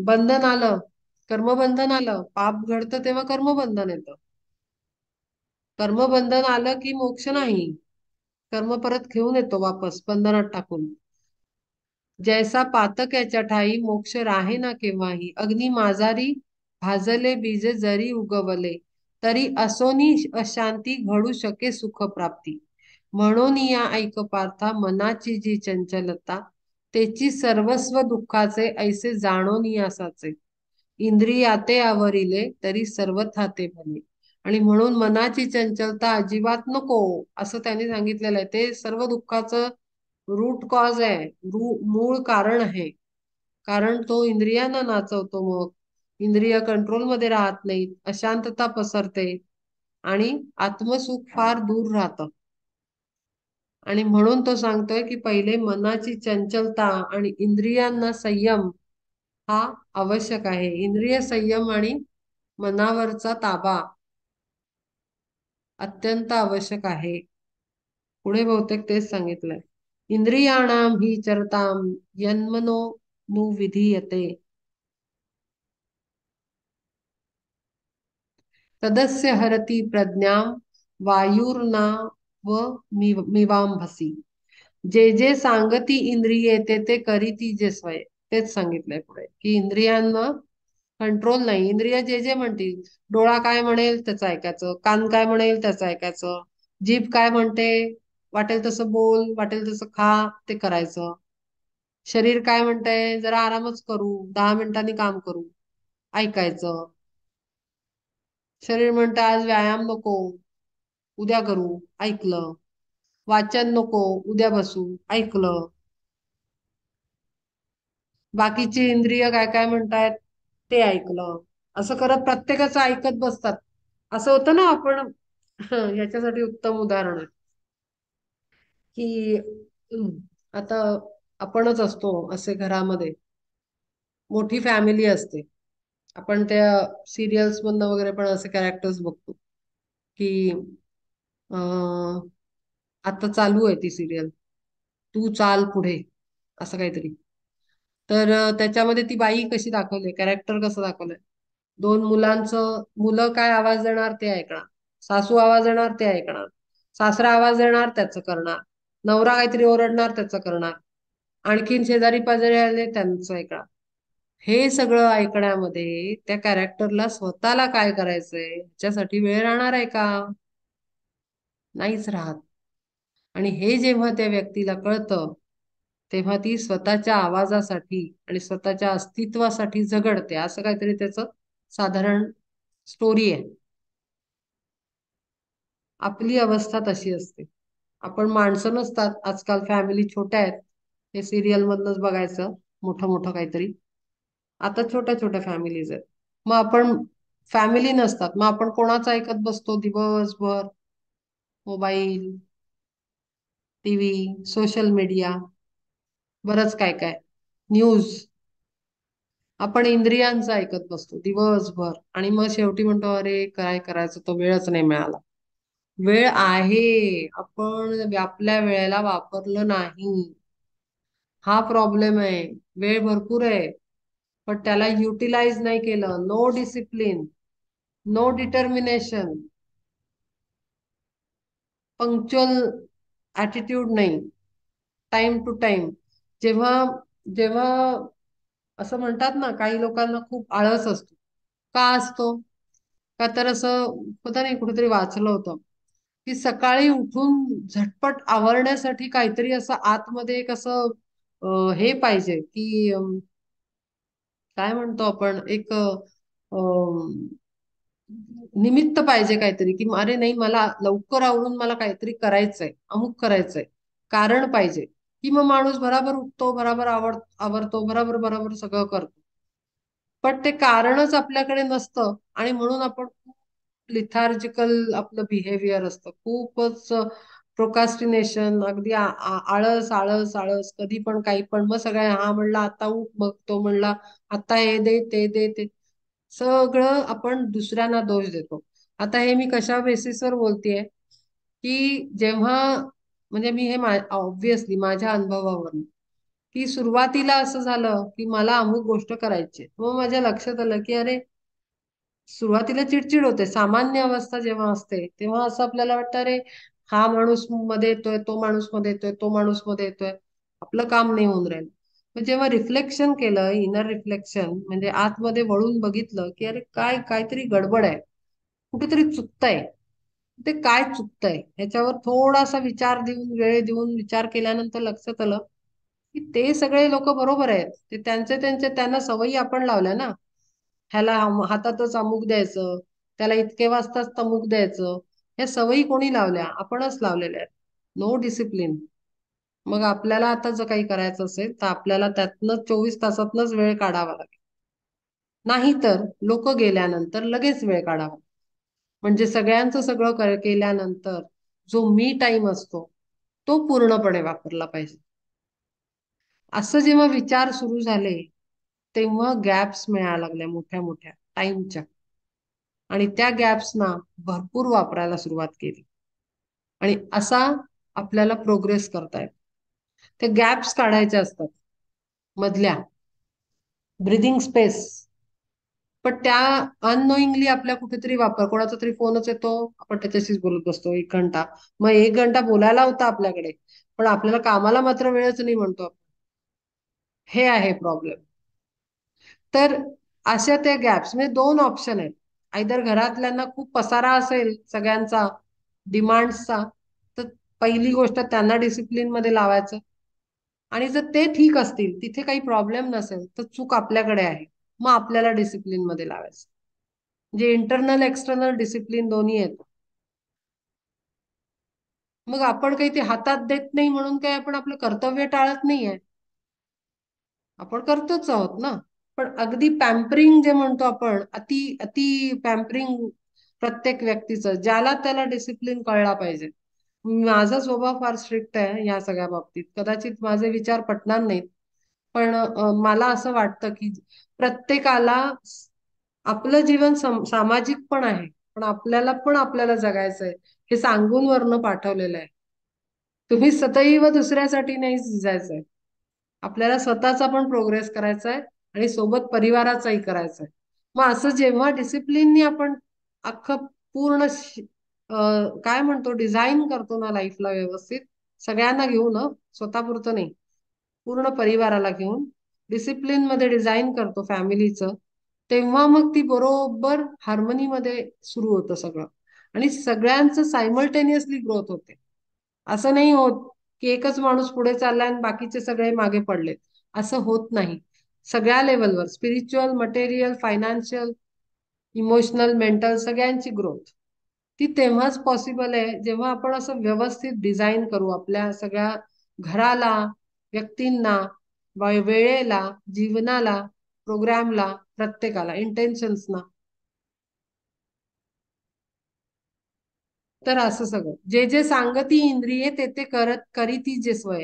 बंधन आलं, कर्मबंधन आलं, पाप घडतं तेव्हा कर्मबंधन येतं. कर्मबंधन आलं की मोक्ष नाही, कर्म परत घेऊन येतो वापस बंधनात टाकून. जैसा पातक याच्या ठाई मोक्ष राहे ना केव्हाही. अग्नी माझारी भाजले बीज जरी उगवले, तरी असोनी अशांती घडू शके सुख प्राप्ती. म्हणून या ऐक पार्था मनाची जी चंचलता, तेची सर्वस्व दुःखाचे ऐसे जाणोन असाचे. इंद्रियाते आवरिले तरी सर्व थाते भले. आणि म्हणून मनाची चंचलता अजिबात नको, असं त्यांनी सांगितलेलं आहे. ते सर्व दुःखाचं रूट कॉज आहे, मूळ कारण आहे. कारण तो इंद्रियांना नाचवतो, मग इंद्रिय कंट्रोलमध्ये राहत नाहीत, अशांतता पसरते आणि आत्मसुख फार दूर राहतं. आणि म्हणून तो सांगतोय की पहिले मनाची चंचलता आणि इंद्रियांना संयम हा आवश्यक आहे. इंद्रिय संयम आणि मनावरचा ताबा अत्यंत आवश्यक आहे. पुढे बहुतेक तेच सांगितलंय. इंद्रियाणाम ही चरताम यन्मनो नु विधीयते, तदस्य हरति प्रज्ञां वायुर्ना व मिवांभसी. जे जे सांगती इंद्रिये ते ते करीती जे स्वय. तेच सांगितलंय पुढे की इंद्रियांना कंट्रोल नाही. इंद्रिय जे जे म्हणतील, डोळा काय म्हणेल त्याचं ऐकायचं, कान काय म्हणेल त्याचं ऐकायचं, जीभ काय म्हणते वाटेल तसं बोल, वाटेल तसं खा, ते करायचं. शरीर काय म्हणतंय, जरा आरामच करू, 10 मिनिटांनी काम करू, ऐकायचं. शरीर म्हणतं आज व्यायाम नको, उद्या करू, ऐकलं. वाचन नको, उद्या बसू, ऐकलं. बाकीची इंद्रिय काय काय म्हणतायत ते ऐकलं. असं करत प्रत्येकाचं ऐकत बसतात. असं होतं ना. आपण याच्यासाठी उत्तम उदाहरण आहे की आता आपणच असतो असे घरामध्ये, मोठी फॅमिली असते. आपण त्या सिरियल्स मधनं वगैरे पण असे कॅरेक्टर्स बघतो की अं, आता चालू आहे ती सिरियल, तू चाल पुढे, असं काहीतरी. तर त्याच्यामध्ये ती बाई कशी दाखवली, कॅरेक्टर कसं दाखवलंय, दोन मुलांचं, मुलं काय आवाज देणार ते ऐकणार, सासू आवाज देणार ते ऐकणार, सासरा आवाज देणार त्याचं करणार, नवरा काहीतरी ओरडणार त्याचं करणार, आणखीन शेजारी पाजारी आले त्यांचं ऐकणार. हे सगळं ऐकण्यामध्ये त्या कॅरेक्टरला स्वतःला काय करायचंय ह्याच्यासाठी वेळ राहणार आहे का? नाहीच राहत. आणि हे जेव्हा त्या व्यक्तीला कळतं, तेव्हा ती स्वतःच्या आवाजासाठी आणि स्वतःच्या अस्तित्वासाठी झगडते. असं काहीतरी त्याचं साधारण स्टोरी आहे. आपली अवस्था तशी असते. आपण माणसं नसतात, आजकाल फॅमिली छोट्या आहेत, हे सिरियल मधनच बघायचं मोठं मोठं काहीतरी. आता छोट्या छोट्या फॅमिलीज आहेत. मग आपण फॅमिली नसतात, मग आपण कोणाचं ऐकत बसतो दिवसभर, मोबाईल, टीव्ही, सोशल मीडिया, बरंच काय काय, न्यूज. आपण इंद्रियांचं ऐकत बसतो दिवसभर आणि मग शेवटी म्हणतो अरे काय करायचं, तो वेळच नाही मिळाला. वेळ आहे, आपण आपल्या वेळेला वापरलं नाही, हा प्रॉब्लेम आहे. वेळ भरपूर आहे, पण त्याला युटिलाइज नाही केलं. No discipline, no determination, punctual attitude नाही, टाइम टू टाइम. जेव्हा जेव्हा असं म्हणतात ना, काही लोकांना खूप आळस असतो. का असतो? का तर असं पता नाही, कुठेतरी वाचलं होतं की सकाळी उठून झटपट आवरण्यासाठी काहीतरी असं आतमध्ये एक असं हे पाहिजे की काय म्हणतो आपण, एक निमित्त पाहिजे काहीतरी, की अरे नाही, मला लवकर आवरून मला काहीतरी करायचंय, अमुक करायचंय, कारण पाहिजे. की मग माणूस बराबर उठतो, बराबर आवरतो, बराबर बरोबर सगळं करतो. पण ते कारणच आपल्याकडे नसतं आणि म्हणून आपण खूप लिथार्जिकल आपलं बिहेवियर असतं, खूपच प्रोकास्टिनेशन, अगदी आळस आळस आळस, कधी पण काही पण. मग सगळ्या हा म्हणला आता उठ, मग तो म्हणला आता हे दे ते दे ते, सगळं आपण दुसऱ्यांना दोष देतो. आता हे मी कशा बेसिसवर बोलतेय की जेव्हा, म्हणजे मी हे ऑब्व्हियसली माझ्या अनुभवावरून, की सुरुवातीला असं झालं की मला अमुक गोष्ट करायची, मग माझ्या लक्षात आलं की अरे सुरुवातीला चिडचिड होते. सामान्य अवस्था जेव्हा असते तेव्हा असं आपल्याला वाटतं अरे हा माणूस मध्ये येतोय, तो माणूस मध्ये येतोय, तो माणूस मध्ये येतोय, आपलं काम नाही होऊन राहिलं. पण जेव्हा रिफ्लेक्शन केलं, इनर रिफ्लेक्शन, म्हणजे आतमध्ये वळून बघितलं की अरे काय, काहीतरी गडबड आहे, कुठेतरी चुकतंय. ते काय चुकतंय ह्याच्यावर थोडासा विचार देऊन, वेळ देऊन विचार केल्यानंतर लक्षात आलं की ते सगळे लोक बरोबर आहेत. ते त्यांचे त्यांचे त्यांना सवयी आपण लावल्या ना. ह्याला हातातच अमुक द्यायचं, त्याला इतके वाजताच तमुक द्यायचं, ह्या सवयी कोणी लावल्या? आपणच लावलेल्या आहेत. No discipline. मग आपल्याला आता जर काही करायचं असेल तर आपल्याला त्यातनं 24 तासातनच वेळ काढावा लागेल. नाही तर लोक गेल्यानंतर लगेच वेळ काढावा, म्हणजे सगळ्यांचं सगळं केल्यानंतर जो मी टाइम असतो तो पूर्णपणे वापरला पाहिजे. असं जेव्हा विचार सुरू झाले तेव्हा गॅप्स मिळायला लागल्या मोठ्या मोठ्या टाइमच्या, आणि त्या गॅप्सना भरपूर वापरायला सुरुवात केली, आणि असा आपल्याला प्रोग्रेस करता येतो. ते गॅप्स काढायचे असतात मधल्या, ब्रिदिंग स्पेस. पण त्या अननोईंगली आपल्या कुठेतरी वापर, कोणाचा तरी फोनच येतो, आपण त्याच्याशीच बोलत बसतो 1 घंटा. मग 1 घंटा बोलायला होता आपल्याकडे, पण आपल्याला कामाला मात्र वेळच नाही म्हणतो आपण. हे आहे प्रॉब्लेम. तर अशा त्या गॅप्स, म्हणजे दोन ऑप्शन आहेत. आयदर घरातल्यांना खूप पसारा असेल सगळ्यांचा, डिमांड्सचा, तर पहिली गोष्ट त्यांना डिसिप्लिन मध्ये लावायचं. आणि जर ते ठीक असतील, तिथे काही प्रॉब्लेम नसेल, तर चूक आपल्याकडे आहे, मग आपल्याला डिसिप्लिन मध्ये लावायचं. म्हणजे इंटरनल एक्सटर्नल डिसिप्लिन दोन्ही येतं. मग आपण काही ते हातात देत नाही म्हणून काय आपण आपलं कर्तव्य टाळत नाहीये, आपण करतोच आहोत ना. पण अगदी पॅम्परिंग जे म्हणतो आपण, अति अति पॅम्परिंग प्रत्येक व्यक्तीचं, ज्याला त्याला डिसिप्लिन कळला पाहिजे. माझा स्वभाव फार स्ट्रिक्ट आहे या सगळ्या बाबतीत, कदाचित माझे विचार पटणार नाहीत, पण मला असं वाटतं की प्रत्येकाला आपलं जीवन सामाजिक पण आहे, पण आपल्याला जगायचंय, हे सांगून वरनं पाठवलेलं आहे. तुम्ही सदैव दुसऱ्यासाठी नाही झिजायचंय, आपल्याला स्वतःचा पण प्रोग्रेस करायचा आहे आणि सोबत परिवाराचाही करायचा आहे. मग असं जेव्हा डिसिप्लिननी आपण अख्खं पूर्ण काय म्हणतो, डिझाईन करतो ना लाईफला व्यवस्थित, सगळ्यांना घेऊन, स्वतःपुरतं नाही, पूर्ण परिवाराला घेऊन डिसिप्लिन मध्ये डिझाईन करतो फॅमिलीचं, तेव्हा मग ती बरोबर हार्मनीमध्ये सुरू होतं सगळं, आणि सगळ्यांचं सायमल्टेनियसली ग्रोथ होते. असं नाही होत की एकच माणूस पुढे चाललाय आणि बाकीचे सगळे मागे पडलेत. असं होत नाही. सगळ्या लेवलवर, spiritual, material, financial, emotional, mental, सगळ्यांची ग्रोथ ती तेव्हाच पॉसिबल आहे जेव्हा आपण असं व्यवस्थित डिझाईन करू आपल्या सगळ्या घराला, व्यक्तींना, वेळेला, जीवनाला, प्रोग्रामला, प्रत्येकाला, इंटेन्शन्सना. तर असं सगळं जे जे सांगती इंद्रिये ते ते करत करीती जे स्वय,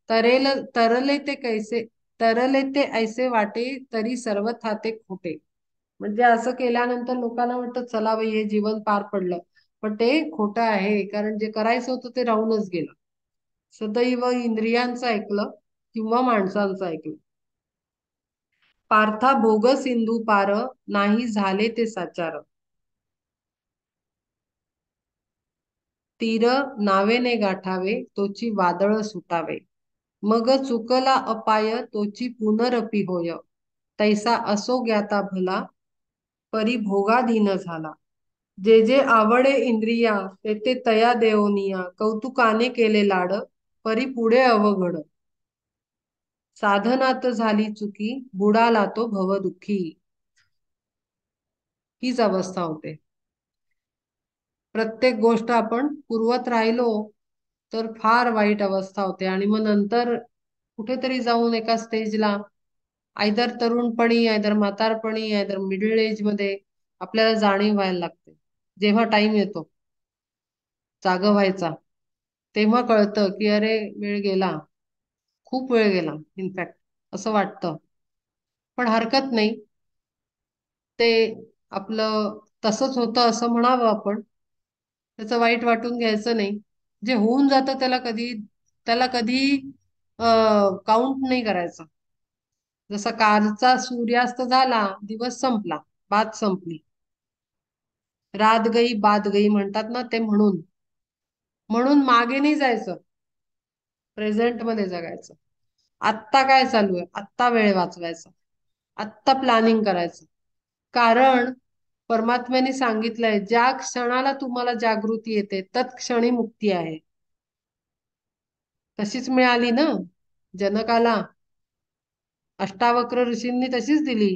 तरेल तरले ते कैसे, तरले ते ऐसे वाटे तरी सर्व थाते खोटे. म्हणजे असं केल्यानंतर लोकांना वाटतं चला बाई हे जीवन पार पडलं, पण ते खोटं आहे, कारण जे करायचं होतं ते राहूनच गेलं. सदैव इंद्रियांचं ऐकलं किंवा माणसांचं ऐकलं. पार्था भोग सिंधू पार, नाही झाले ते साचार. तीर नावेने गाठावे, तोची वादळ सुटावे. मग चुकला अपाय, तोची पुनरपी होय. तैसा असो ज्ञाता भला, परिभोगाधीन झाला. जे जे आवडे इंद्रिया, ते ते तया देवनिया. कौतुकाने केले लाड, परी पुढे अवघड. साधनात झाली चुकी, बुडाला तो भवदुःखी. हीच अवस्था होते. प्रत्येक गोष्ट आपण पुरवत राहिलो तर फार वाईट अवस्था होते, आणि मग नंतर कुठेतरी जाऊन एका स्टेजला, आयदर तरुणपणी, आयदर म्हातारपणी, आयदर मिडल एज मध्ये आपल्याला जाणीव व्हायला लागते. जेव्हा टाइम येतो जागं व्हायचा, तेव्हा कळतं की अरे वेळ गेला, खूप वेळ गेला इनफॅक्ट, असं वाटतं. पण हरकत नाही, ते आपलं तसंच होतं असं म्हणावं आपण. त्याचं वाईट वाटून घ्यायचं नाही. जे होऊन जातं त्याला कधी काउंट नाही करायचं. जसा कालचा सूर्यास्त झाला, दिवस संपला, बात संपली. रात गई बात गई म्हणतात ना, ते म्हणून म्हणून मागे नाही जायचं, प्रेझेंट मध्ये जगायचं. आत्ता काय चालू आहे, आत्ता वेळ वाचवायचा, आत्ता प्लॅनिंग करायचं. कारण परमात्म्याने सांगितलंय, ज्या क्षणाला तुम्हाला जागृती येते तत्क्षणी मुक्ती आहे. तशीच मिळाली ना जनकाला, अष्टावक्र ऋषींनी तशीच दिली,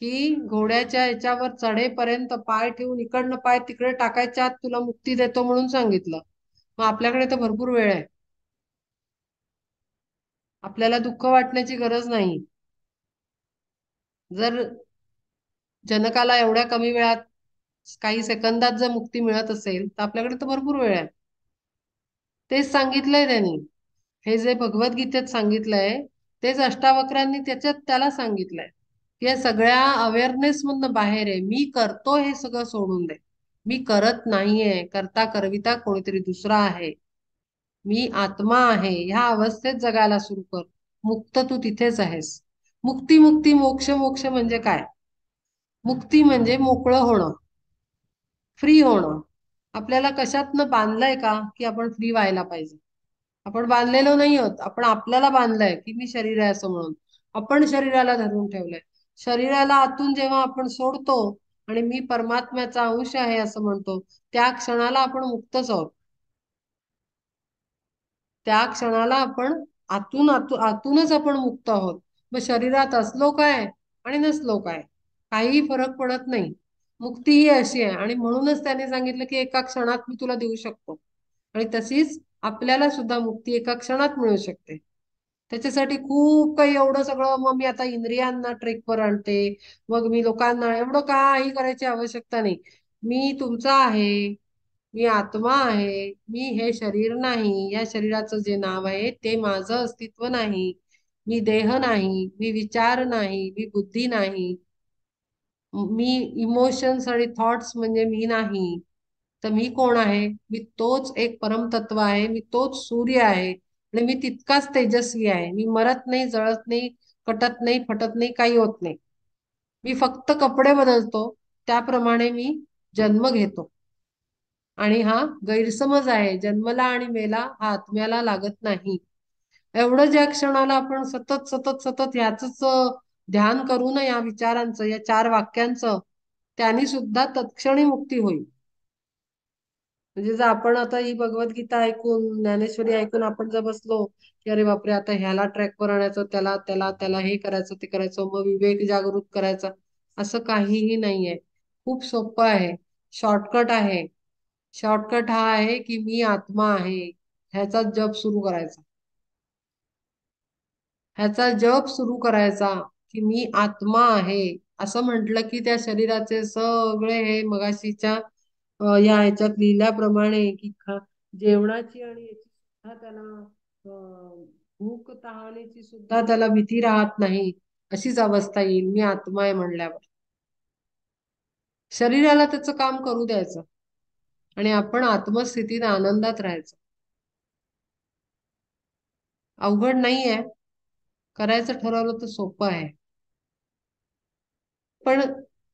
की घोड्याच्या याच्यावर चढेपर्यंत पाय ठेवून इकडनं पाय तिकडे टाकायच्या आत तुला मुक्ती देतो म्हणून सांगितलं. मग आपल्याकडे तर भरपूर वेळ आहे, आपल्याला दुःख वाटण्याची गरज नाही. जर जनकाला एवढ्या कमी वेळात, काही सेकंदात जर मुक्ती मिळत असेल, तर आपल्याकडे तर भरपूर वेळ आहे. तेच सांगितलंय त्यांनी. हे जे भगवद्गीतेत सांगितलंय तेच अष्टावक्रांनी त्याला सांगितलंय. या सगळ्या अवेअरनेस मधनं बाहेर आहे. मी करतो हे सगळं सोडून दे. मी करत नाहीये, करता करविता कोणीतरी दुसरा आहे. मी आत्मा आहे, ह्या अवस्थेत जगायला सुरू कर. मुक्त तू तिथेच आहेस. मुक्ती मुक्ती मोक्ष मोक्ष म्हणजे काय? मुक्ती म्हणजे मोकळं होणं, फ्री होणं. आपल्याला कशातनं बांधलंय का की आपण फ्री व्हायला पाहिजे? आपण बांधलेलो नाही आहोत. आपण आपल्याला बांधलंय की मी शरीर आहे असं म्हणून. आपण शरीराला धरून ठेवलंय. शरीराला आतून जेव्हा आपण सोडतो आणि मी परमात्म्याचा अंश आहे असं म्हणतो, त्या क्षणाला आपण मुक्तच आहोत. त्या क्षणाला आपण आतूनच आपण मुक्त आहोत. मग शरीरात असलो काय आणि नसलो काय, काहीही फरक पडत नाही. मुक्ती ही अशी आहे, आणि म्हणूनच त्याने सांगितलं की एका क्षणात मी तुला देऊ शकतो. आणि तशीच आपल्याला सुद्धा मुक्ती एका क्षणात मिळू शकते. त्याच्यासाठी खूप काही एवढं सगळं, मग मी आता इंद्रियांना ट्रेकवर आणते, मग मी लोकांना, एवढं काही करायची आवश्यकता नाही. मी तुमचा आहे, मी आत्मा आहे, मी हे शरीर नाही. या शरीराचं जे नाव आहे ते माझं अस्तित्व नाही. मी देह नाही, मी विचार नाही, मी बुद्धी नाही, मी इमोशन्स आणि थॉट्स म्हणजे मी नाही. तर मी कोण आहे? मी तोच एक परमतत्व आहे, मी तोच सूर्य आहे, आणि मी तितकाच तेजस्वी आहे. मी मरत नाही, जळत नाही, कटत नाही, फटत नाही, काही होत नाही. मी फक्त कपडे बदलतो, त्याप्रमाणे मी जन्म घेतो. आणि हा गैरसमज आहे, जन्मला आणि मेला हा आत्म्याला लागत नाही. एवढं ज्या क्षणाला आपण सतत सतत सतत ह्याच ध्यान करू ना, या विचारांचं, या चार वाक्यांचं, त्यांनी सुद्धा तत्क्षणी मुक्ती होईल. म्हणजे जर आपण आता ही भगवद्गीता ऐकून, ज्ञानेश्वरी ऐकून आपण जर बसलो की अरे बापरे, आता ह्याला ट्रॅकवर आणायचं, त्याला त्याला त्याला हे करायचं, ते करायचं, मग विवेक जागृत करायचा, असं काहीही नाहीये. खूप सोपं आहे, शॉर्टकट आहे. शॉर्टकट हा आहे की मी आत्मा आहे, ह्याचा जप सुरू करायचा. ह्याचा जप सुरू करायचा की मी आत्मा आहे असं म्हटलं की त्या शरीराचे सगळे हे मगाशीच्या या ह्याच्यात लिहिल्याप्रमाणे की जेवणाची आणि याची सुद्धा त्याला भूक तहानेची सुद्धा त्याला भीती राहत नाही, अशीच अवस्था येईल मी आत्मा आहे म्हणल्यावर. शरीराला त्याचं काम करू द्यायचं आणि आपण आत्मस्थितीत आनंदात राहायचं. अवघड नाहीये, करायचं ठरवलं तर सोपं आहे. पण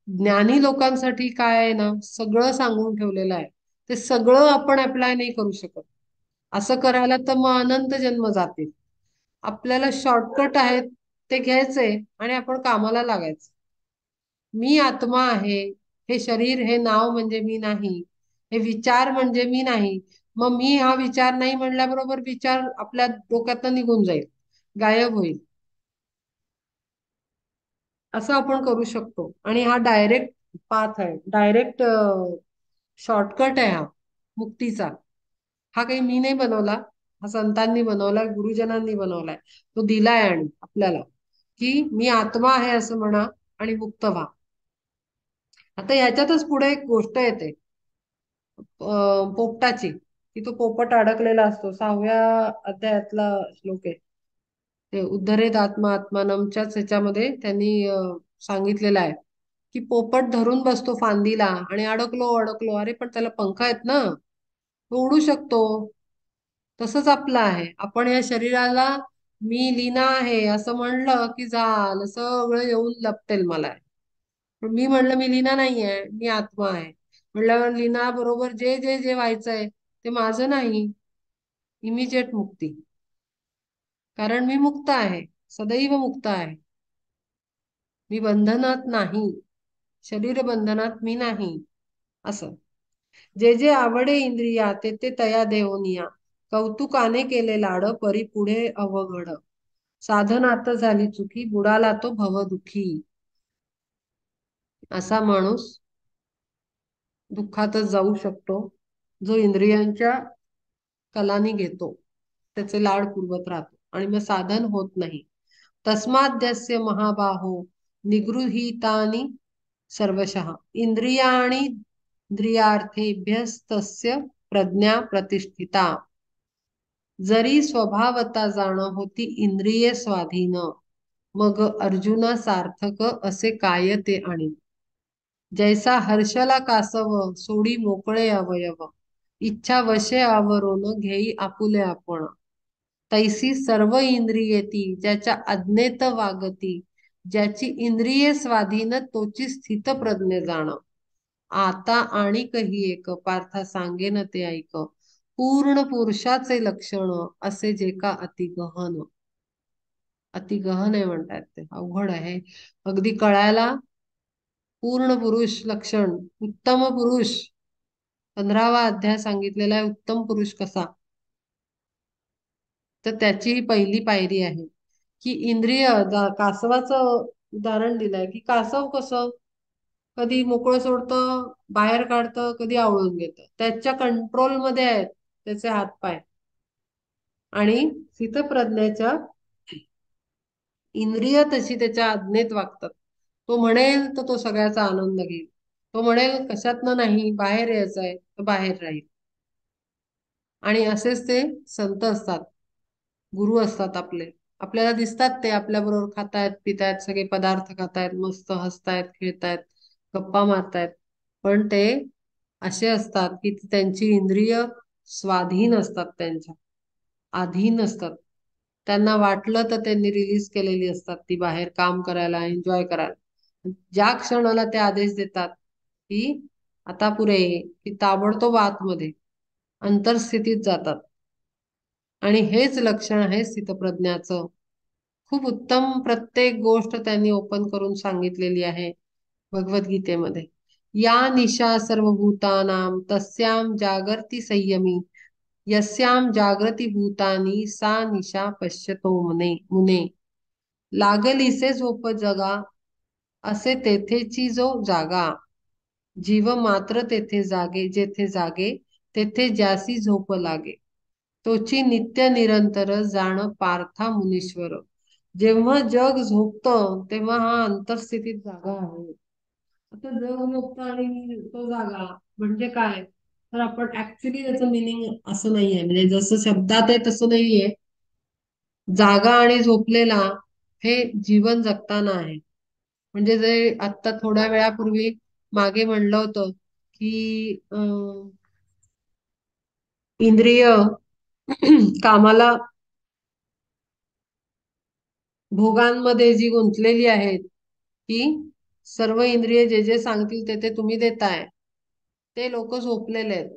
ज्ञानी लोकांसाठी काय आहे ना, सगळं सांगून ठेवलेलं आहे. ते सगळं आपण अप्लाय नाही करू शकत. असं करायला तर मग अनंत जन्म जातील. आपल्याला शॉर्टकट आहेत ते घ्यायचे आणि आपण कामाला लागायचं. मी आत्मा आहे, हे शरीर हे नाव म्हणजे मी नाही, हे विचार म्हणजे मी नाही. मग मी हा विचार नाही म्हणल्याबरोबर विचार आपल्या डोक्यातनं निघून जाईल, गायब होईल. असं आपण करू शकतो आणि हा डायरेक्ट पाथ आहे, डायरेक्ट शॉर्टकट आहे हा मुक्तीचा. हा काही मी नाही बनवला, हा संतांनी बनवलाय, गुरुजनांनी बनवलाय. तो दिलाय आणि आपल्याला की मी आत्मा आहे असं म्हणा आणि मुक्त व्हा. आता ह्याच्यातच पुढे एक गोष्ट येते, पोपटाची, की तो पोपट अडकलेला असतो. 6व्या अध्यायातला श्लोक आहे. ते उद्धरेत आत्मा आत्मानमच्याच ह्याच्यामध्ये त्यांनी सांगितलेलं आहे की पोपट धरून बसतो फांदीला आणि अडकलो अडकलो, अरे पण त्याला पंख आहेत ना, तो उडू शकतो. तसंच आपलं आहे. आपण या शरीराला मी लीना आहे असं म्हणलं की झालं, सगळं येऊन लपटेल मला. पण मी म्हणलं मी लीना नाहीये, मी आत्मा आहे म्हणल्यावर लीना बरोबर जे जे जे व्हायचंय ते माझं नाही. इमिजिएट मुक्ती, कारण मी मुक्त आहे, सदैव मुक्त आहे. मी बंधनात नाही, शरीर बंधनात मी नाही. असं जे जे आवडे इंद्रिया ते ते तया देवनिया, कौतुकाने केले लाड परी पुढे अवघड, साधनात झाली चुकी बुडाला तो भवदुखी. असा माणूस दुःखातच जाऊ शकतो जो इंद्रियांच्या कलानी घेतो, त्याचे लाड पुरवत राहतो आणि मग साधन होत नाही. तस्माद्यस्य महाबाहो निगृहीतानि सर्वशः इंद्रियाणि इंद्रियार्थेभ्यस्तस्य प्रज्ञा प्रतिष्ठिता, जरी स्वभावता जाण होती इंद्रिये स्वाधीन, मग अर्जुना सार्थक असे काय ते आणि. जैसा हर्षला कासव सोडी मोकळे अवयव, इच्छा वशे आवरून घेई आपुले आपण, तैसी सर्व इंद्रिये ती ज्याच्या अज्ञेत वागती, ज्याची इंद्रिये स्वाधीन तोची स्थित प्रज्ञ जाण. आता आणि काही एक पार्था सांगेन ते ऐक, पूर्ण पुरुषाचे लक्षण असे जे का अति गहन. अति गहन आहे म्हणतात, ते अवघड आहे अगदी कळायला. पूर्ण पुरुष लक्षण, उत्तम पुरुष, 15वा अध्याय सांगितलेला आहे उत्तम पुरुष कसा. तर त्याची ही पहिली पायरी आहे की इंद्रिय, कासवाचं उदाहरण दिलंय की कासव कसं कधी मोकळं सोडतं, बाहेर काढतं, कधी आवळून घेतं, त्याच्या कंट्रोल मध्ये आहेत त्याचे हातपाय. आणि स्थितप्रज्ञाच्या इंद्रिय तशी त्याच्या आज्ञेत वागतात. तो म्हणेल तर तो सगळ्याचा आनंद घेईल, तो म्हणेल कशातनं नाही बाहेर यायचंय तर बाहेर राहील. आणि असेच ते संत असतात, गुरु असतात आपले. आपल्याला दिसतात ते आपल्या बरोबर खातायत पितायत, सगळे पदार्थ खातायत, मस्त हसतायत खेळतायत, गप्पा मारतायत. पण ते असे असतात की त्यांची इंद्रिय स्वाधीन असतात, त्यांच्या अधीन असतात. त्यांना वाटलं तर त्यांनी रिलीज केलेली असतात ती बाहेर काम करायला, एन्जॉय करायला. ज्या क्षणाला ते आदेश देतात की आता पुरे, की ताबडतोब आतमध्ये अंतरस्थितीत जातात. आणि हेच लक्षण आहे स्थितप्रज्ञाचं. खूप उत्तम प्रत्येक गोष्ट त्यांनी ओपन करून सांगितलेली आहे भगवद्गीतेमध्ये. या निशा सर्वभूतानां तस्यां जागर्ति संयमी, यस्यां जागृती भूतानी सा निशा पश्यतो मुने मुने, लागलीसे झोप जगा असे तेथेची जो जागा, जीव मात्र तेथे जागे जेथे जागे, तेथे ज्यासी झोप लागे, तोची नित्य निरंतर जाण पार्था मुनीश्वर. जेव्हा जग झोपतं तेव्हा हा अंतरस्थितीत जागा आहे. आता जग झोपतं आणि तो जागा म्हणजे काय, तर आपण ऍक्च्युली त्याचं मिनिंग असं नाहीये, म्हणजे जसं शब्दात आहे तसं नाहीये. जागा आणि झोपलेला हे जीवन जगताना आहे. म्हणजे जे आत्ता थोड्या वेळापूर्वी मागे म्हणलं होतं की इंद्रिय कामाला भोगांमध्ये जी गुंतलेली आहेत की सर्व इंद्रिय जे जे सांगतील ते ते तुम्ही देताय, ते लोक झोपलेले आहेत.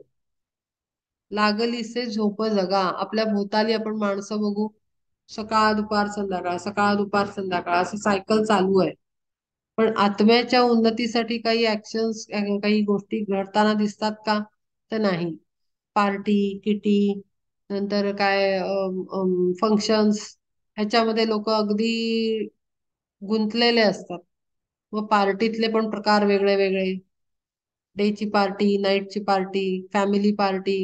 लागलीसे झोप जगा. आपल्या भोवताली आपण माणसं बघू, सकाळ दुपार संध्याकाळ, सकाळ दुपार संध्याकाळ असं सायकल चालू आहे. पण आत्म्याच्या उन्नतीसाठी काही ऍक्शन्स, काही गोष्टी घडताना दिसतात का? तर नाही. पार्टी, किटी, नंतर काय फंक्शन्स, ह्याच्यामध्ये लोक अगदी गुंतलेले असतात. मग पार्टीतले पण प्रकार वेगळे वेगळे. डेची पार्टी, नाईटची पार्टी, फॅमिली पार्टी,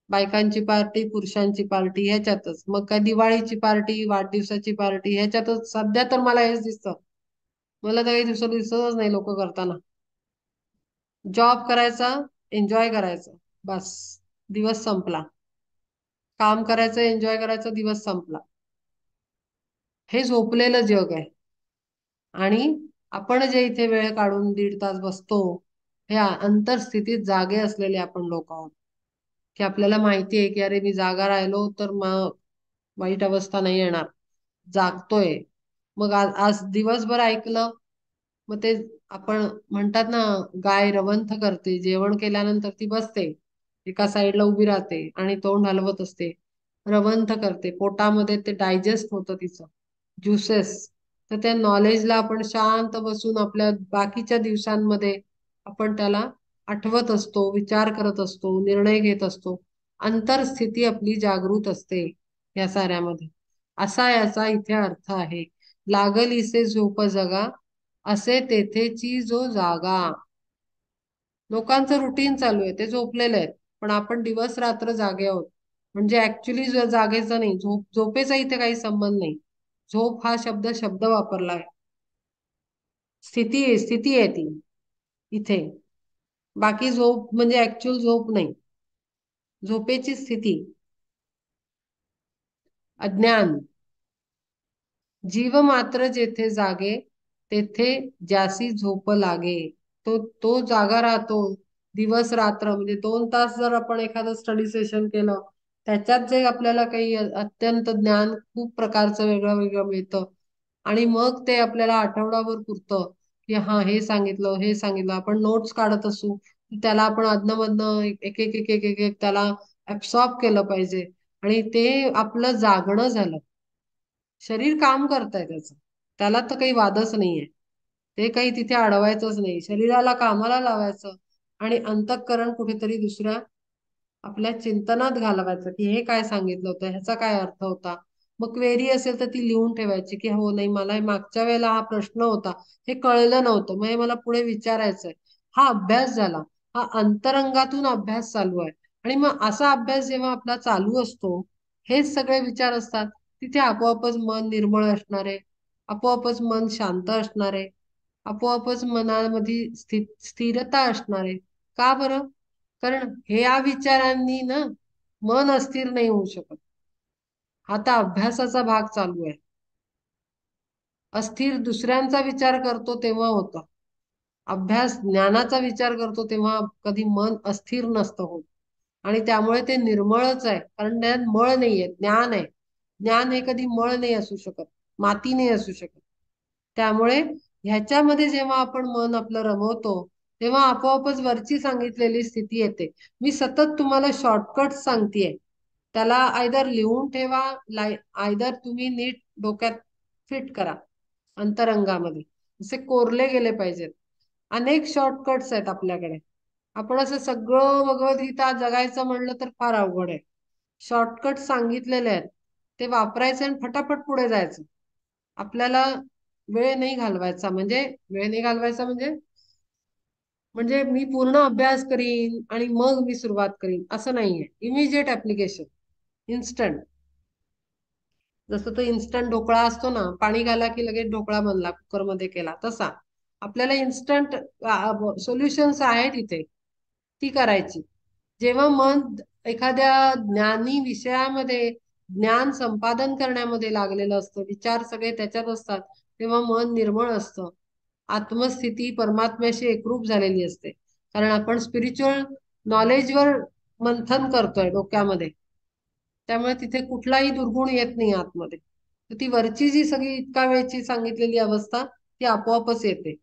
बायकांची पार्टी, पुरुषांची पार्टी, ह्याच्यातच. मग काय दिवाळीची पार्टी, वाढदिवसाची पार्टी, ह्याच्यातच सध्या तर मला हेच दिसतं. मला तर काही दिसतच नाही लोक करताना. जॉब करायचा, एन्जॉय करायचं, बस. दिवस संपला. काम करायचं, एन्जॉय करायचं, दिवस संपला. हे झोपलेलं जग आहे. आणि आपण जे इथे वेळ काढून 1.5 तास बसतो, हे अंतरस्थितीत जागे असलेले आपण लोक आहोत. की आपल्याला माहिती आहे की अरे मी जागा राहिलो तर मग वाईट अवस्था नाही येणार. जागतोय. मग आज आज दिवसभर ऐकलं. मग ते आपण म्हणतात ना, गाय रवंथ करते, जेवण केल्यानंतर ती बसते, एका साईडला उभी राहते आणि तोंड हलवत असते, रवंथ करते, पोटामध्ये ते डायजेस्ट होतं तिचं ज्युसेस. तर त्या नॉलेजला आपण शांत बसून आपल्या बाकीच्या दिवसांमध्ये आपण त्याला आठवत असतो, विचार करत असतो, निर्णय घेत असतो. अंतरस्थिती आपली जागृत असते या साऱ्यामध्ये. असा याचा इथे अर्थ आहे. लागलीसे झोप जगा, असे तेथेची जो जागा. लोकांचं रुटीन चालू आहे, ते झोपलेले आहेत, पण आपण दिवस रात्र जागे आहोत. म्हणजे ऍक्च्युली जागेचा नाही, झोपेचा इथे काही संबंध नाही. झोप हा शब्द शब्द वापरलाय. स्थिती आहे ती इथे. बाकी झोप म्हणजे ऍक्च्युअल झोप नाही. झोपेची स्थिती. अज्ञान. जीव मात्र जेथे जागे, तेथे ज्यासी झोप लागे. तो जागा राहतो दिवस रात्र. म्हणजे 2 तास जर आपण एखादं स्टडी सेशन केलं, त्याच्यात जे आपल्याला काही अत्यंत ज्ञान खूप प्रकारचं वेगळं वेगळं मिळतं. आणि मग ते आपल्याला आठवडाभर पुरतं की हा हे सांगितलं, हे सांगितलं. आपण नोट्स काढत असू, त्याला आपण अधनमधनं एक एक एक एक एक एक त्याला ऍब्सॉर्ब केलं पाहिजे. आणि ते आपलं जागणं झालं. शरीर काम करतंय त्याचं, त्याला तर काही वादच नाहीये. ते काही तिथे अडवायचंच नाही, शरीराला कामाला लावायचं. आणि अंतःकरण कुठेतरी दुसऱ्या आपल्या चिंतनात घालवायचं की हे काय सांगितलं होतं, ह्याचा काय अर्थ होता. मग क्वेरी असेल तर ती लिहून ठेवायची की हो नाही, मला मागच्या वेळेला हा प्रश्न होता, हे कळलं नव्हतं, मग हे मला पुढे विचारायचंय. हा अभ्यास झाला. हा अंतरंगातून अभ्यास चालू आहे. आणि मग असा अभ्यास जेव्हा आपला चालू असतो, हेच सगळे विचार असतात, तिथे आपोआपच मन निर्मळ असणार आहे, आपोआपच मन शांत असणार आहे, आपोआपच मनामध्ये स्थिरता असणार आहे. का बरं? कारण ह्या विचारांनी ना मन अस्थिर नाही होऊ शकत. आता अभ्यासाचा भाग चालू आहे. अस्थिर दुसऱ्यांचा विचार करतो तेव्हा होतं. अभ्यास ज्ञानाचा विचार करतो तेव्हा कधी मन अस्थिर नसतं होत. आणि त्यामुळे ते निर्मळच आहे, कारण ज्ञान मळ नाहीये, ज्ञान आहे. ज्ञान हे कधी मळ नाही असू शकत, माती नाही असू शकत. त्यामुळे ह्याच्यामध्ये जेव्हा आपण मन आपलं रमवतो, तेव्हा आपोआपच वरची सांगितलेली स्थिती येते. मी सतत तुम्हाला शॉर्टकट सांगतेय, त्याला आयदर लिहून ठेवा, आयदर तुम्ही नीट डोक्यात फिट करा अंतरंगामध्ये. असे कोरले गेले पाहिजेत. अनेक शॉर्टकट्स आहेत आपल्याकडे. आपण असं सगळं भगवद्गीता जगायचं म्हणलं तर फार अवघड आहे. शॉर्टकट सांगितलेले आहेत, ते वापरायचे आणि फटाफट पुढे जायचं. आपल्याला वेळ नाही घालवायचा. म्हणजे वेळ नाही घालवायचा म्हणजे मी पूर्ण अभ्यास करीन आणि मग मी सुरुवात करीन असं नाहीये. Immediate application, instant. जसं तो इन्स्टंट ढोकळा असतो ना, पाणी घाला की लगेच ढोकळा बनला, कुकरमध्ये केला तसा. आपल्याला इन्स्टंट सोल्युशन्स आहेत इथे, ती करायची. जेव्हा मन एखाद्या ज्ञानी विषयामध्ये ज्ञान संपादन करण्यामध्ये लागलेलं असतं, विचार सगळे त्याच्यात असतात, तेव्हा मन निर्मळ असतं. आत्मस्थिती परमात्म्याशी एकरूप झालेली असते. कारण आपण स्पिरिच्युअल नॉलेजवर मंथन करतोय डोक्यामध्ये. त्यामुळे तिथे कुठलाही दुर्गुण येत नाही आतमध्ये. तर ती वरची जी सगळी इतका वेळची सांगितलेली अवस्था ती आपोआपच येते.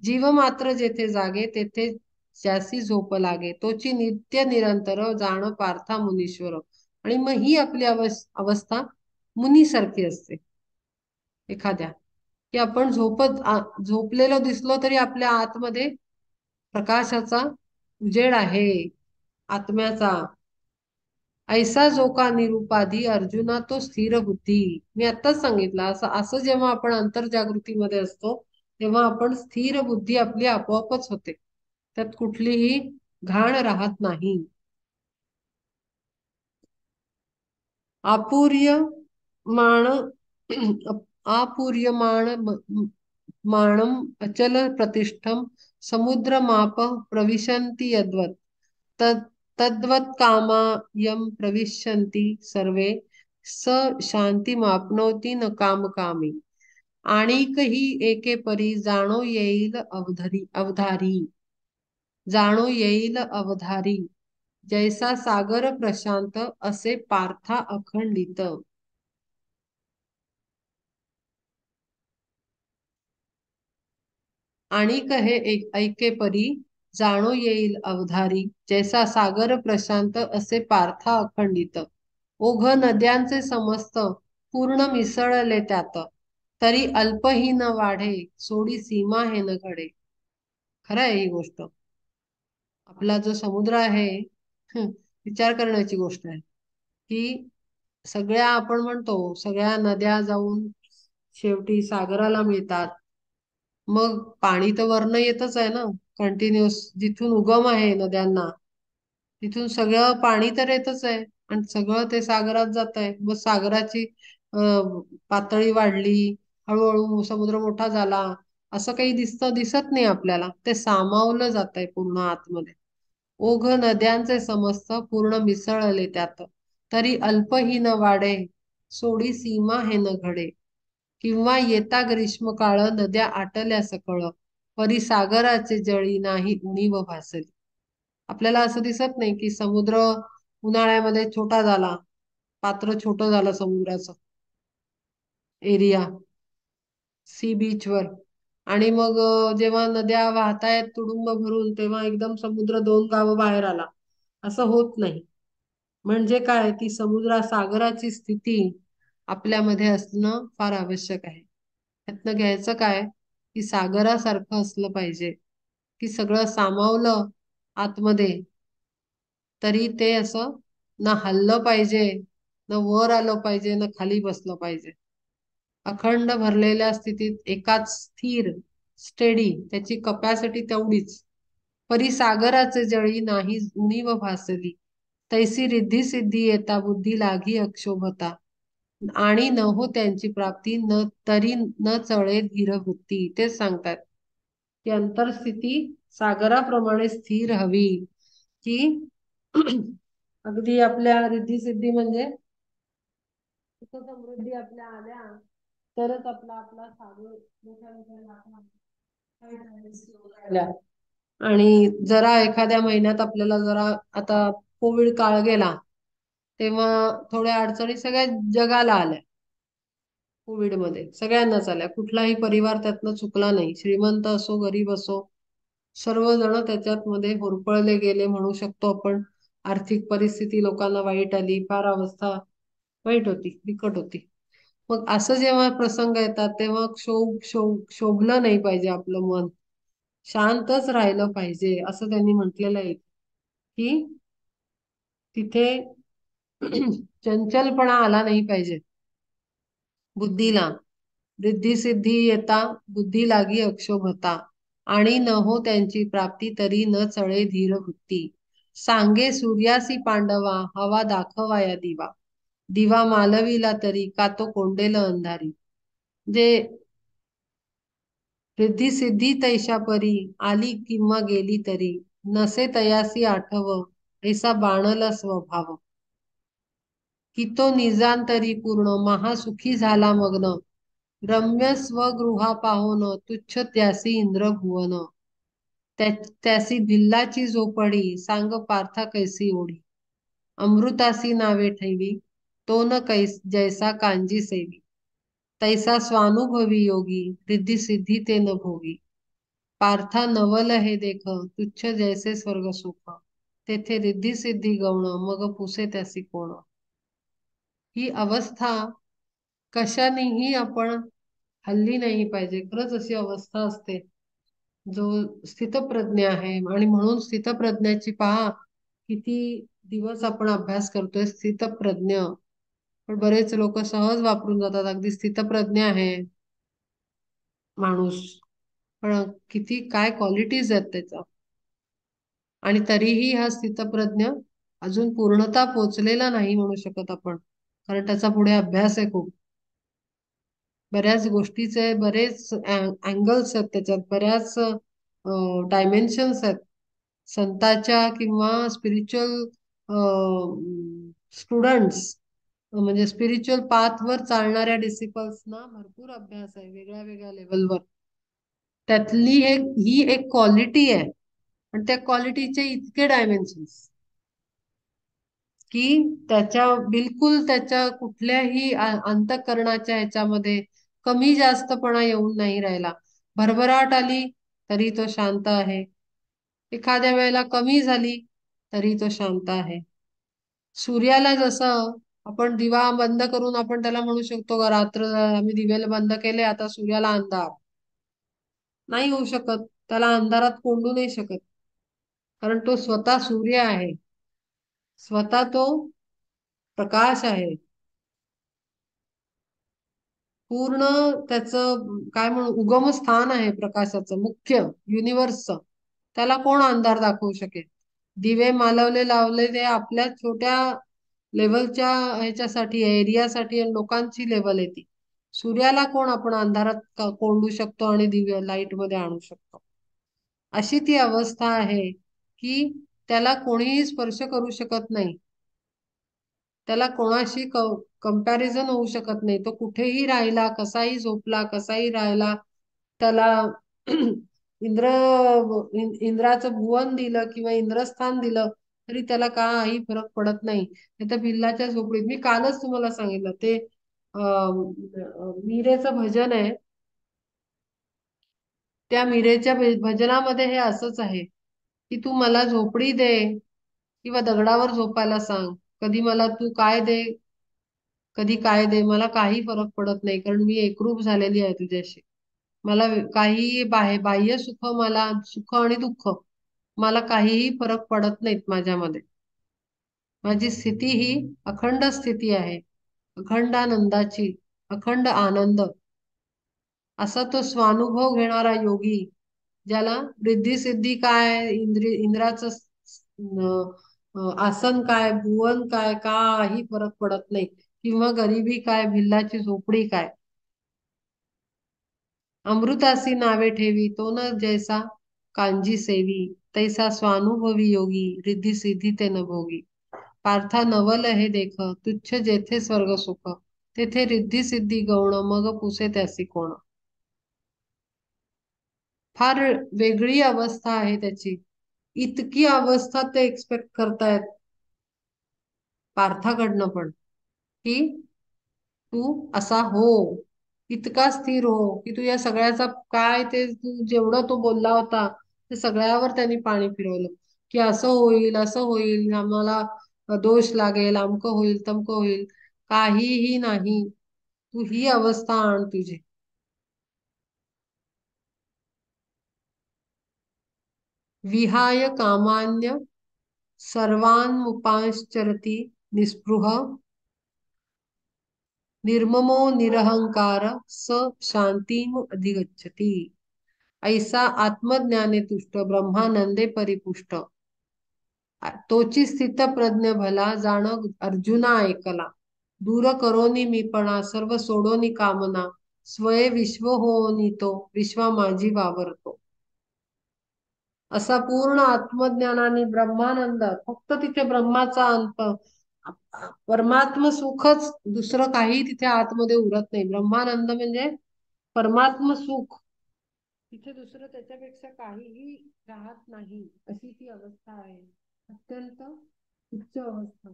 जीव मात्र जेथे जागे तेथे ज्यासी झोप लागे तोची नित्य निरंतर जाण पार्था मुनीश्वर. आणि मग ही आपली अवस्था मुनीसारखी असते एखाद्या, की आपण झोपलेलो दिसलो तरी आपल्या आतमध्ये प्रकाशाचा उजेड आहे आत्म्याचा. ऐसा जो का निरुपाधी अर्जुना तो स्थिर बुद्धी. मी आत्ताच सांगितलं, असं असं जेव्हा आपण अंतर्जागृतीमध्ये असतो तेव्हा आपण स्थिर बुद्धी आपली आपोआपच होते. त्यात कुठलीही घाण राहत नाही. आपूर्यमाण आपूर्यमाण माणम अचल प्रतिष्ठम समुद्रमाप प्रविशन्ति यद्वत् तद तद्वत् कामायम प्रविशन्ति सर्वे स शांतिमाप्नोति न कामकामी. आणिकही एके परी जाणो येईल अवधारी. जाणो येईल अवधारी जैसा सागर प्रशांत असे पार्था अखंडित. आणि कहे ऐके परी जाणो येईल अवधारी जैसा सागर प्रशांत असे पार्था अखंडित. ओघ नद्यांचे समस्त पूर्ण मिसळले त्यात तरी अल्पही न वाढे सोडी सीमा हे न घडे. खरं आहे ही गोष्ट. आपला जो समुद्र आहे, विचार करण्याची गोष्ट आहे की सगळ्या आपण म्हणतो सगळ्या नद्या जाऊन शेवटी सागराला मिळतात. मग पाणी तर वरनं येतच आहे ना, कंटिन्युअस जिथून उगम आहे नद्यांना तिथून सगळं पाणी तर येतच आहे आणि सगळं ते सागरात जात आहे. मग सागराची पातळी वाढली, हळूहळू समुद्र मोठा झाला, असं काही दिसत नाही आपल्याला. ते सामावलं जात आहे पूर्ण आतमध्ये. ओघ नद्यांचे समस्त पूर्ण मिसळले त्यात तरी अल्पही न वाढे सोडी सीमा हे न घडे. किंवा येता ग्रीष्म काळ नद्या आटल्या सकळ परी सागराचे जळी नाही उणीव भासली. आपल्याला असं दिसत नाही की समुद्र उन्हाळ्यामध्ये छोटा झाला, पात्र छोटं झालं समुद्राचं एरिया सी बीचवर. आणि मग जेव्हा नद्या वाहतायत तुडुंब भरून तेव्हा एकदम समुद्र 2 गावं बाहेर आला, असं होत नाही. म्हणजे काय, ती सागराची स्थिती आपल्यामध्ये असणं फार आवश्यक आहे. त्यातनं घ्यायचं काय, की सागरासारखं असलं पाहिजे, की सगळं सामावलं आतमध्ये तरी ते असं ना हल्लं पाहिजे, न वर आलं पाहिजे, न खाली बसलं पाहिजे. अखंड भरलेल्या स्थितीत एकाच स्थिर स्टेडी त्याची कपॅसिटी तेवढीच. परी सागराचे जळी नाही उणीव भासली तैसी रिद्धी सिद्धी येता बुद्धी लागी अक्षोभता. आणि न हो त्यांची प्राप्ती न तरी न चळे धीरवृत्ती. तेच सांगतात की अंतरस्थिती सागराप्रमाणे स्थिर हवी, की अगदी आपल्या रिद्धी सिद्धी म्हणजे सुख समृद्धी आपल्या आल्या तरच आपला आपला सागर मोठ्या मोठ्या लाटा आणि जरा एखाद्या महिन्यात आपल्याला जरा आता कोविड काळ गेला तेव्हा थोड्या अडचणी सगळ्या जगाला आल्या. कोविडमध्ये सगळ्यांनाच आल्या, कुठलाही परिवार त्यातनं चुकला नाही, श्रीमंत असो गरीब असो सर्वजण त्याच्यात मध्ये होरपळले गेले म्हणू शकतो आपण. आर्थिक परिस्थिती लोकांना वाईट आली, फार अवस्था वाईट होती, बिकट होती. मग असं जेव्हा प्रसंग येतात तेव्हा शोभलं नाही पाहिजे आपलं मन, शांतच राहिलं पाहिजे असं त्यांनी म्हटलेलं आहे की तिथे चंचलपणा आला नाही पाहिजे बुद्धीला. रिद्धी सिद्धी येता बुद्धी लागी अक्षोभता आणि न हो त्यांची प्राप्ती तरी न चळे धीर वृत्ती. सांगे सूर्यासी पांडवा हवा दाखवाया दिवा दिवा मालविला तरी का तो कोंडेल अंधारी. जे रिद्धी सिद्धी तैशा परी आली किंवा गेली तरी नसे तयासी आठव ऐसा बाणला स्वभाव. की तो निजांतरी पूर्ण महासुखी झाला मग्न रम्य स्वगृहा पाहोन तुच्छ त्यासी इंद्र भुवन त्यासी भिल्लाची झोपडी सांग पार्था कैसी ओढी अमृतासी नावे ठेवी तो न जैसा कांजी सेवी तैसा स्वानुभवी योगी रिद्धी सिद्धी ते न भोगी पार्था नवल हे देख तुच्छ जैसे स्वर्ग सुख तेथे रिद्धी सिद्धी गौण मग पुसे त्यासी कोण ही अवस्था कशानेही आपण हल्ली नाही पाहिजे खरंच अशी अवस्था असते जो स्थितप्रज्ञ आहे आणि म्हणून स्थितप्रज्ञाची पहा किती दिवस आपण अभ्यास करतोय स्थितप्रज्ञ पण बरेच लोक सहज वापरून जातात अगदी स्थितप्रज्ञ आहे माणूस पण किती काय क्वालिटीज आहेत त्याच्या आणि तरीही हा स्थितप्रज्ञ अजून पूर्णता पोचलेला नाही म्हणू शकत आपण कारण त्याचा पुढे अभ्यास आहे खूप बऱ्याच गोष्टीचे बरेच अँगल्स आहेत त्याच्यात बऱ्याच डायमेन्शन्स आहेत संतांच्या किंवा स्पिरिच्युअल स्टुडंट्स म्हणजे स्पिरिच्युअल पाथवर चालणाऱ्या डिसिपल्सना भरपूर अभ्यास आहे वेगळ्या वेगळ्या लेवलवर त्यातली ही एक क्वालिटी आहे आणि त्या क्वालिटीचे इतके डायमेन्शन्स की त्याच्या बिलकुल त्याच्या कुठल्याही अंतःकरणाच्या ह्याच्यामध्ये कमी जास्तपणा येऊन नाही राहिला भरभराट आली तरी तो शांत आहे एखाद्या वेळेला कमी झाली तरी तो शांत आहे सूर्याला जसं आपण दिवा बंद करून आपण त्याला म्हणू शकतो का रात्र आम्ही दिवे बंद केले आता सूर्याला अंधार नाही होऊ शकत त्याला अंधारात कोंडू नाही शकत कारण तो स्वतः सूर्य आहे स्वतः तो प्रकाश आहे पूर्ण त्याचं काय म्हणू उगम स्थान आहे प्रकाशाचं मुख्य युनिव्हर्सचं त्याला कोण अंधार दाखवू शकेल दिवे मालवले लावले ते आपल्या छोट्या लेवलच्या ह्याच्यासाठी एरियासाठी लोकांची लेवल आहे ती सूर्याला कोण आपण अंधारात कोंडू शकतो आणि दिव्य लाईट मध्ये आणू शकतो अशी ती अवस्था आहे की त्याला कोणीही स्पर्श करू शकत नाही त्याला कोणाशी कंपॅरिझन होऊ शकत नाही तो कुठेही राहिला कसाही झोपला कसाही राहिला त्याला इंद्र इंद्राचं भुवन दिलं किंवा इंद्रस्थान दिलं तरी त्याला काही फरक पडत नाही तर भिल्लाच्या झोपडीत मी कालच तुम्हाला सांगितलं ते मीरेचं भजन आहे त्या मीरेच्या भजनामध्ये हे असंच आहे की तू मला झोपडी दे किंवा दगडावर झोपायला सांग कधी मला तू काय दे कधी काय दे मला काही फरक पडत नाही कारण मी एकरूप झालेली आहे तुझ्याशी मला काही बाह्य सुख मला सुख आणि दुःख मला काहीही फरक पडत नाहीत माझ्यामध्ये माझी स्थिती ही अखंड स्थिती आहे अखंड आनंदाची अखंड आनंद असा तो स्वानुभव घेणारा योगी ज्याला रिद्धी सिद्धी काय इंद्राचं आसन काय भुवन काय काही फरक पडत नाही किंवा गरिबी काय भिल्लाची झोपडी काय अमृतासी नावे ठेवी तो न जैसा कांजी सेवी तैसा स्वानुभवी योगी रिद्धी सिद्धी ते न भोगी पार्था नवल हे देख तुच्छ जेथे स्वर्ग सुख तेथे रिद्धी सिद्धी गौण मग पुसे त्यासी कोण फार वेगळी अवस्था आहे त्याची इतकी अवस्था ते एक्सपेक्ट करतायत पार्थाकडनं पण की तू असा हो इतका स्थिर हो की तू या सगळ्याचा काय ते तू जेवढं तो बोलला होता ते सगळ्यावर त्यांनी पाणी फिरवलं की असं होईल आम्हाला दोष लागेल अमकं होईल तमकं होईल काहीही नाही तू ही अवस्था आण तुझी विहाय कामान्य सर्वान्मुपाश्चरती निस्पृह निर्ममो निरहंकार स शांतीम अधिगच्छति ऐसा आत्मज्ञाने तुष्ट ब्रह्मानंदे परिपुष्ट तोची स्थित प्रज्ञ भला जाण अर्जुना ऐकला दूर करोनी मीपणा सर्व सोडोनी कामना स्वये विश्व होनी तो विश्वा माझी वावरतो असा पूर्ण आत्मज्ञानाने ब्रह्मानंद फक्त तिथे ब्रह्माचा अंत परमात्म सुखच, दुसरं काही तिथे आतमध्ये उरत नाही. ब्रह्मानंद म्हणजे परमात्म सुख, तिथे दुसरं त्याच्यापेक्षा काहीही राहत नाही, अशी ती अवस्था आहे. अत्यंत उच्च अवस्था.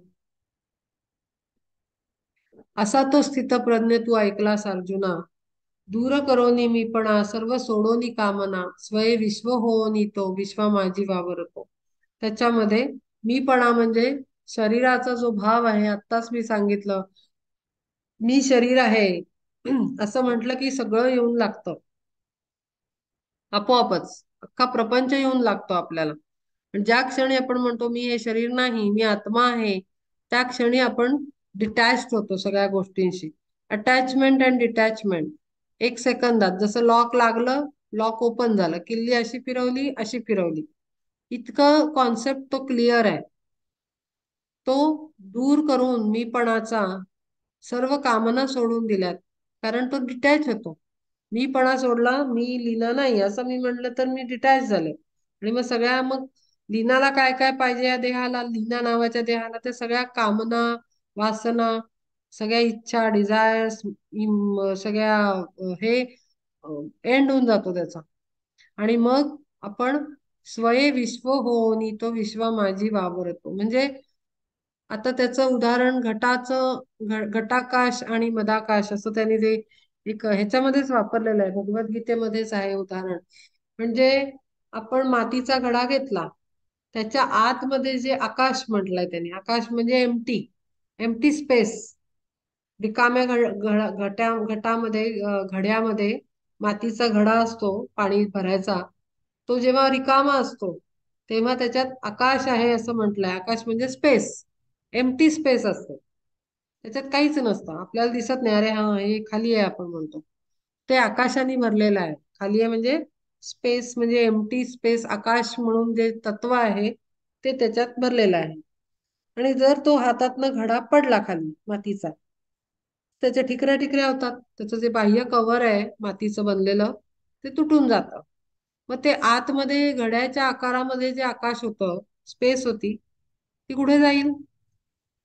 असा तो स्थितप्रज्ञ तू ऐकलास अर्जुना. दूर करोनी मीपणा सर्व सोडोनी कामना, स्वये विश्व होनी तो विश्वा माझी वावरतो. त्याच्यामध्ये मीपणा म्हणजे शरीराचा जो भाव आहे, आत्ताच मी सांगितलं, मी शरीर आहे असं म्हटलं की सगळं येऊन लागतं आपोआपच. अख्खा प्रपंच येऊन लागतो आपल्याला. आणि ज्या क्षणी आपण म्हणतो मी हे शरीर नाही, मी आत्मा आहे, त्या क्षणी आपण डिटॅच्ड होतो सगळ्या गोष्टींशी. अटॅचमेंट अँड डिटॅचमेंट एक सेकंदात. जसं लॉक लागलं, लॉक ओपन झालं, किल्ली अशी फिरवली, अशी फिरवली. इतकं कॉन्सेप्ट तो क्लिअर आहे. तो दूर करून मीपणाचा सर्व कामना सोडून दिल्यात, कारण तो डिटॅच होतो. मीपणा सोडला, मी लीना नाही असं मी म्हटलं तर मी डिटॅच झाले. आणि मग सगळ्या, मग लीनाला काय काय पाहिजे या देहाला, लीना नावाच्या देहाला, त्या सगळ्या कामना, वासना, सगळ्या इच्छा, डिझायर्स, सगळ्या हे एंड होऊन जातो त्याचा. आणि मग आपण स्वये विश्व होनी तो विश्वा माझी वावरतो. म्हणजे आता त्याचं उदाहरण घटाचं, घटाकाश आणि मदाकाश असं त्यांनी ते एक ह्याच्यामध्येच वापरलेलं आहे, भगवद्गीतेमध्येच आहे उदाहरण. म्हणजे आपण मातीचा घडा घेतला, त्याच्या आतमध्ये जे आकाश म्हटलंय त्यांनी, आकाश म्हणजे एम्प्टी, एम्प्टी स्पेस. रिकाम्या घटामध्ये, घड्यामध्ये मातीचा घडा असतो पाणी भरायचा, तो जेव्हा रिकामा असतो तेव्हा त्याच्यात आकाश आहे असं म्हटलंय. आकाश म्हणजे स्पेस, एम्प्टी स्पेस असते, त्याच्यात काहीच नसतं, आपल्याला दिसत नाही, अरे हा हे खाली आहे आपण म्हणतो. ते आकाशाने भरलेलं आहे. खाली आहे म्हणजे स्पेस, म्हणजे एम्प्टी स्पेस, आकाश म्हणून जे तत्व आहे ते त्याच्यात भरलेलं आहे. आणि जर तो हातातनं घडा पडला खाली मातीचा, त्याच्या ठिकऱ्या ठिकऱ्या होतात, त्याचं जे बाह्य कव्हर आहे मातीचं बनलेलं ते तुटून जातं. मग ते आतमध्ये घड्याच्या आकारामध्ये जे आकाश होतं, स्पेस होती, ती कुठे जाईल?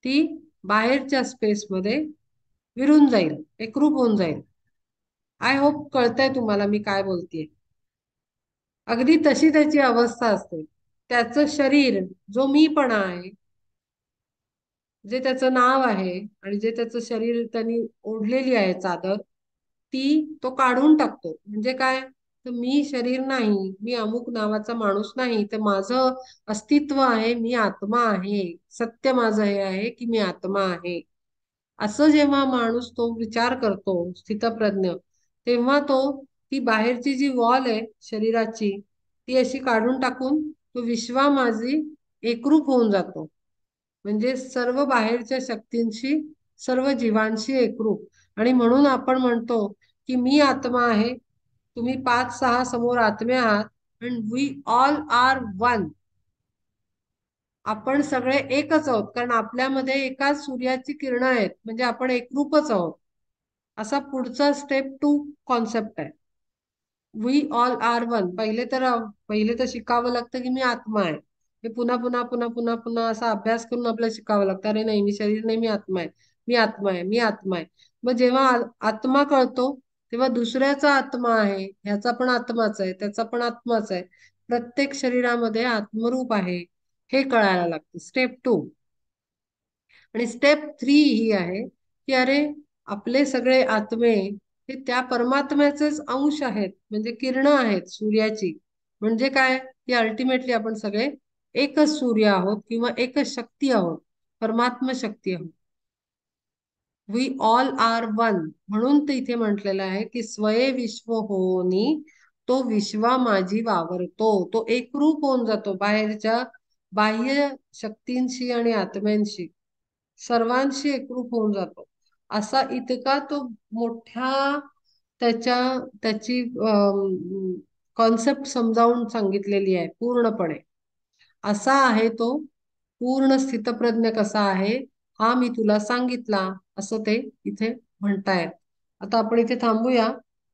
ती बाहेरच्या स्पेसमध्ये विरून जाईल, एकरूप होऊन जाईल. आय होप कळतंय तुम्हाला मी काय बोलतेय. अगदी तशी त्याची अवस्था असते. त्याचं शरीर, जो मीपणा आहे, जे त्याचं नाव आहे आणि जे त्याचं शरीर त्यांनी ओढलेली आहे चादर, ती तो काढून टाकतो. म्हणजे काय? तर मी शरीर नाही, मी अमुक नावाचा माणूस नाही, तर माझं अस्तित्व आहे, मी आत्मा आहे. सत्य माझं हे आहे की मी आत्मा आहे. असं जेव्हा माणूस तो विचार करतो स्थितप्रज्ञ, तेव्हा तो ती बाहेरची जी वॉल आहे शरीराची, ती अशी काढून टाकून तो विश्वा माझी एकरूप होऊन जातो. म्हणजे सर्व बाहेरच्या शक्तींशी, सर्व जीवांशी एकरूप. आणि म्हणून आपण म्हणतो की मी आत्मा आहे, तुम्ही 5-6 समोर आत्मे आहात, and we all are one. आपण सगळे एकच आहोत, कारण आपल्यामध्ये एकाच सूर्याची किरणं आहेत, म्हणजे आपण एकरूपच आहोत. असा पुढचा स्टेप 2 कॉन्सेप्ट आहे. We all are one. पहिले तर शिकावं लागतं की मी आत्मा आहे. हे पुन्हा पुन्हा पुन्हा पुन्हा पुन्हा असा अभ्यास करून आपल्याला शिकावं लागतं. अरे नाही, मी शरीर नाही, मी आत्मा आहे, मी आत्मा आहे, मी आत्मा आहे. मग जेव्हा आत्मा कळतो, तेव्हा दुसऱ्याचा आत्मा आहे, ह्याचा पण आत्माच आहे, त्याचा पण आत्माच आहे, प्रत्येक शरीरामध्ये आत्मरूप आहे, हे कळायला लागतं. स्टेप 2. आणि स्टेप 3 ही आहे की अरे, आपले सगळे आत्मे हे त्या परमात्म्याचेच अंश आहेत, म्हणजे किरणं आहेत सूर्याची. म्हणजे काय की अल्टिमेटली आपण सगळे एकच सूर्य आहोत किंवा एकच शक्ती आहोत, परमात्म शक्ती आहोत. We all are one. म्हणून ते इथे म्हटलेलं आहे की स्वये विश्व होनी तो विश्वा माझी वावरतो. तो एकरूप होऊन जातो बाहेरच्या बाह्य शक्तींशी आणि आत्म्यांशी, सर्वांशी एकरूप होऊन जातो. असा इतका तो मोठ्या त्याच्या त्याची कॉन्सेप्ट समजावून सांगितलेली आहे पूर्णपणे. असा आहे तो पूर्ण स्थितप्रज्ञ. कसा आहे हा मी तुला सांगितला, असं ते इथे म्हणतायत. आता आपण इथे थांबूया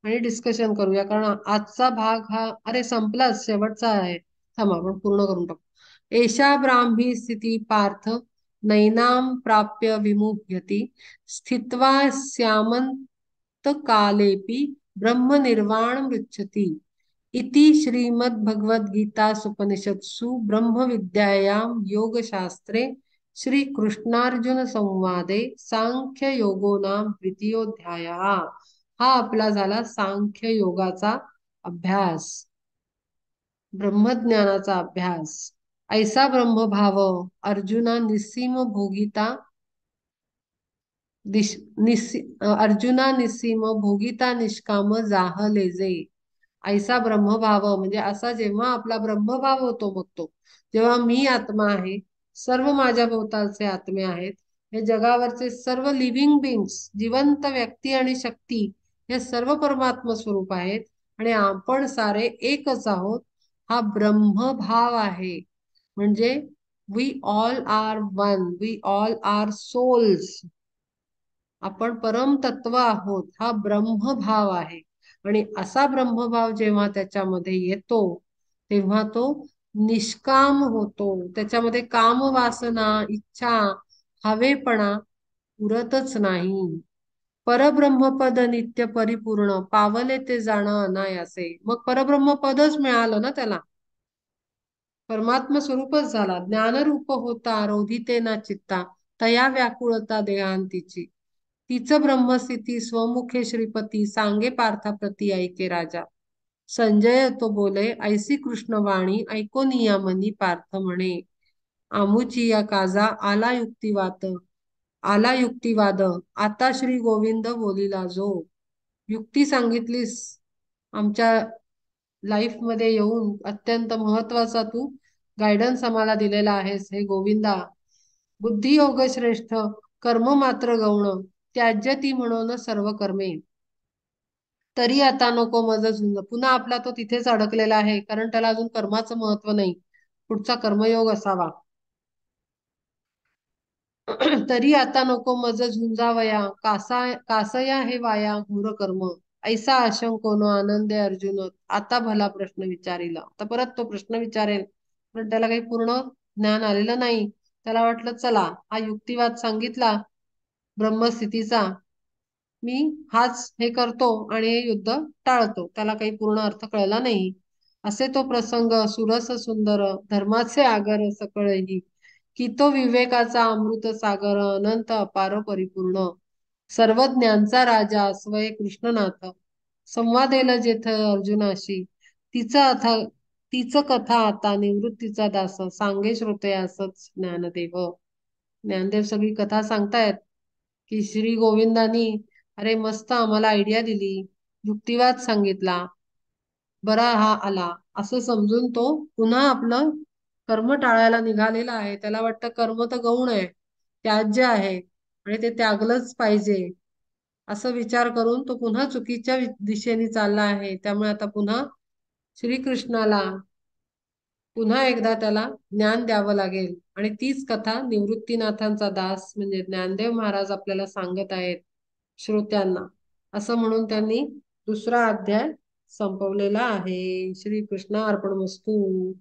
आणि डिस्कशन करूया, कारण आजचा भाग हा अरे संपलाच, शेवटचा आहे. थांबा आपण पूर्ण करून टाकू. एषा ब्राह्मी स्थिती पार्थ नैनां प्राप्य विमुह्यति स्थित्वा स्यामन्तकालेऽपि ब्रह्मनिर्वाणमृच्छति इति श्रीमद्भगवद्गीतासूपनिषत्सु ब्रह्मविद्यायां योगशास्त्रे श्रीकृष्णार्जुनसंवादे सांख्ययोगो नाम द्वितीयोऽध्यायः। हा आपला झाला सांख्य योगाचा अभ्यास, ब्रह्मज्ञानाचा अभ्यास। ऐसा ब्रह्मभाव अर्जुना निस्सीम भोगिता अर्जुना निस्सीम भोगिता निष्काम जाहलेजे। ऐसा ब्रह्मभाव म्हणजे असा जेव्हा आपला ब्रह्मभाव होतो मग तो जेव्हा मी आत्मा आहे, सर्व माझ्या भोवतालचे आत्मे आहेत, हे जगावरचे सर्व लिव्हिंग बीइंग्स, जिवंत व्यक्ती आणि शक्ती हे सर्व परमात्मा स्वरूप आहेत आणि आपण सारे एकच आहोत, हा ब्रह्मभाव आहे। म्हणजे we all are one, we all are souls, आपण परमतत्व आहोत, हा ब्रह्मभाव आहे। आणि असा ब्रह्मभाव जेव्हा त्याच्यामध्ये येतो तेव्हा तो निष्काम होतो, त्याच्यामध्ये काम वासना इच्छा हवेपणा उरतच नाही। परब्रह्मपद नित्य परिपूर्ण पावले ते जाणं अनायासे, मग परब्रह्मपदच मिळालं ना त्याला, परमात्मा स्वरूपच झाला। ज्ञानरूप होता रोधिते ना चित्ता तया व्याकुळता देहांतीची, तीच ब्रह्मस्थिती स्वमुखे श्रीपती सांगे पार्था प्रती ऐके राजा। संजय तो बोले ऐसी कृष्णवाणी ऐकोन मनी पार्थ म्हणे, आमुची या काजा आला युक्तिवाद आता श्री गोविंद बोलिला जो। युक्ती सांगितलीस आमच्या लाईफ मध्ये येऊन, अत्यंत महत्वाचा तू गायडन्स आम्हाला दिलेला आहेस हे गोविंदा। बुद्धी योग श्रेष्ठ कर्म मात्र गौण त्याज्य ती म्हणून सर्व कर्मे। तरी आता नको मज झुंज, पुन्हा आपला तो तिथेच अडकलेला आहे कारण त्याला अजून कर्माचं महत्व नाही, पुढचा कर्मयोग असावा। तरी आता नको मज झुंजावया कासया हे वाया घोर कर्म। ऐसा आशंकोन आनंदे अर्जुन आता भला प्रश्न विचारिला। आता परत तो प्रश्न विचारेल, पण त्याला काही पूर्ण ज्ञान आलेलं नाही। त्याला वाटलं चला हा युक्तिवाद सांगितला ब्रह्मस्थितीचा, मी हाच हे करतो आणि हे युद्ध टाळतो, त्याला काही पूर्ण अर्थ कळला नाही। असे तो प्रसंग सुरस सुंदर धर्माचे आगर सकळही, की तो विवेकाचा अमृत सागर अनंत अपार परिपूर्ण। सर्वज्ञांचा राजा स्वय कृष्णनाथ संवादेल जेथ अर्जुनाशी, तीच कथा आता निवृत्तीचा दास सांगे श्रोतयासच ज्ञानदेव। ज्ञानदेव सगळी कथा सांगतायत की श्री गोविंदानी अरे मस्त आम्हाला आयडिया दिली, युक्तिवाद सांगितला, बरा हा आला असं समजून तो पुन्हा आपलं कर्म टाळायला निघालेला आहे। त्याला वाटतं कर्म तर गौण आहे, त्याज्य आहे आणि ते त्यागलंच पाहिजे, असं विचार करून तो पुन्हा चुकीच्या दिशेने चालला आहे। त्यामुळे आता पुन्हा श्रीकृष्णाला पुन्हा एकदा त्याला ज्ञान द्यावं लागेल आणि तीच कथा निवृत्तीनाथांचा दास म्हणजे ज्ञानदेव महाराज आपल्याला सांगत आहेत श्रोत्यांना, असं म्हणून त्यांनी दुसरा अध्याय संपवलेला आहे। श्रीकृष्ण अर्पणमस्तू।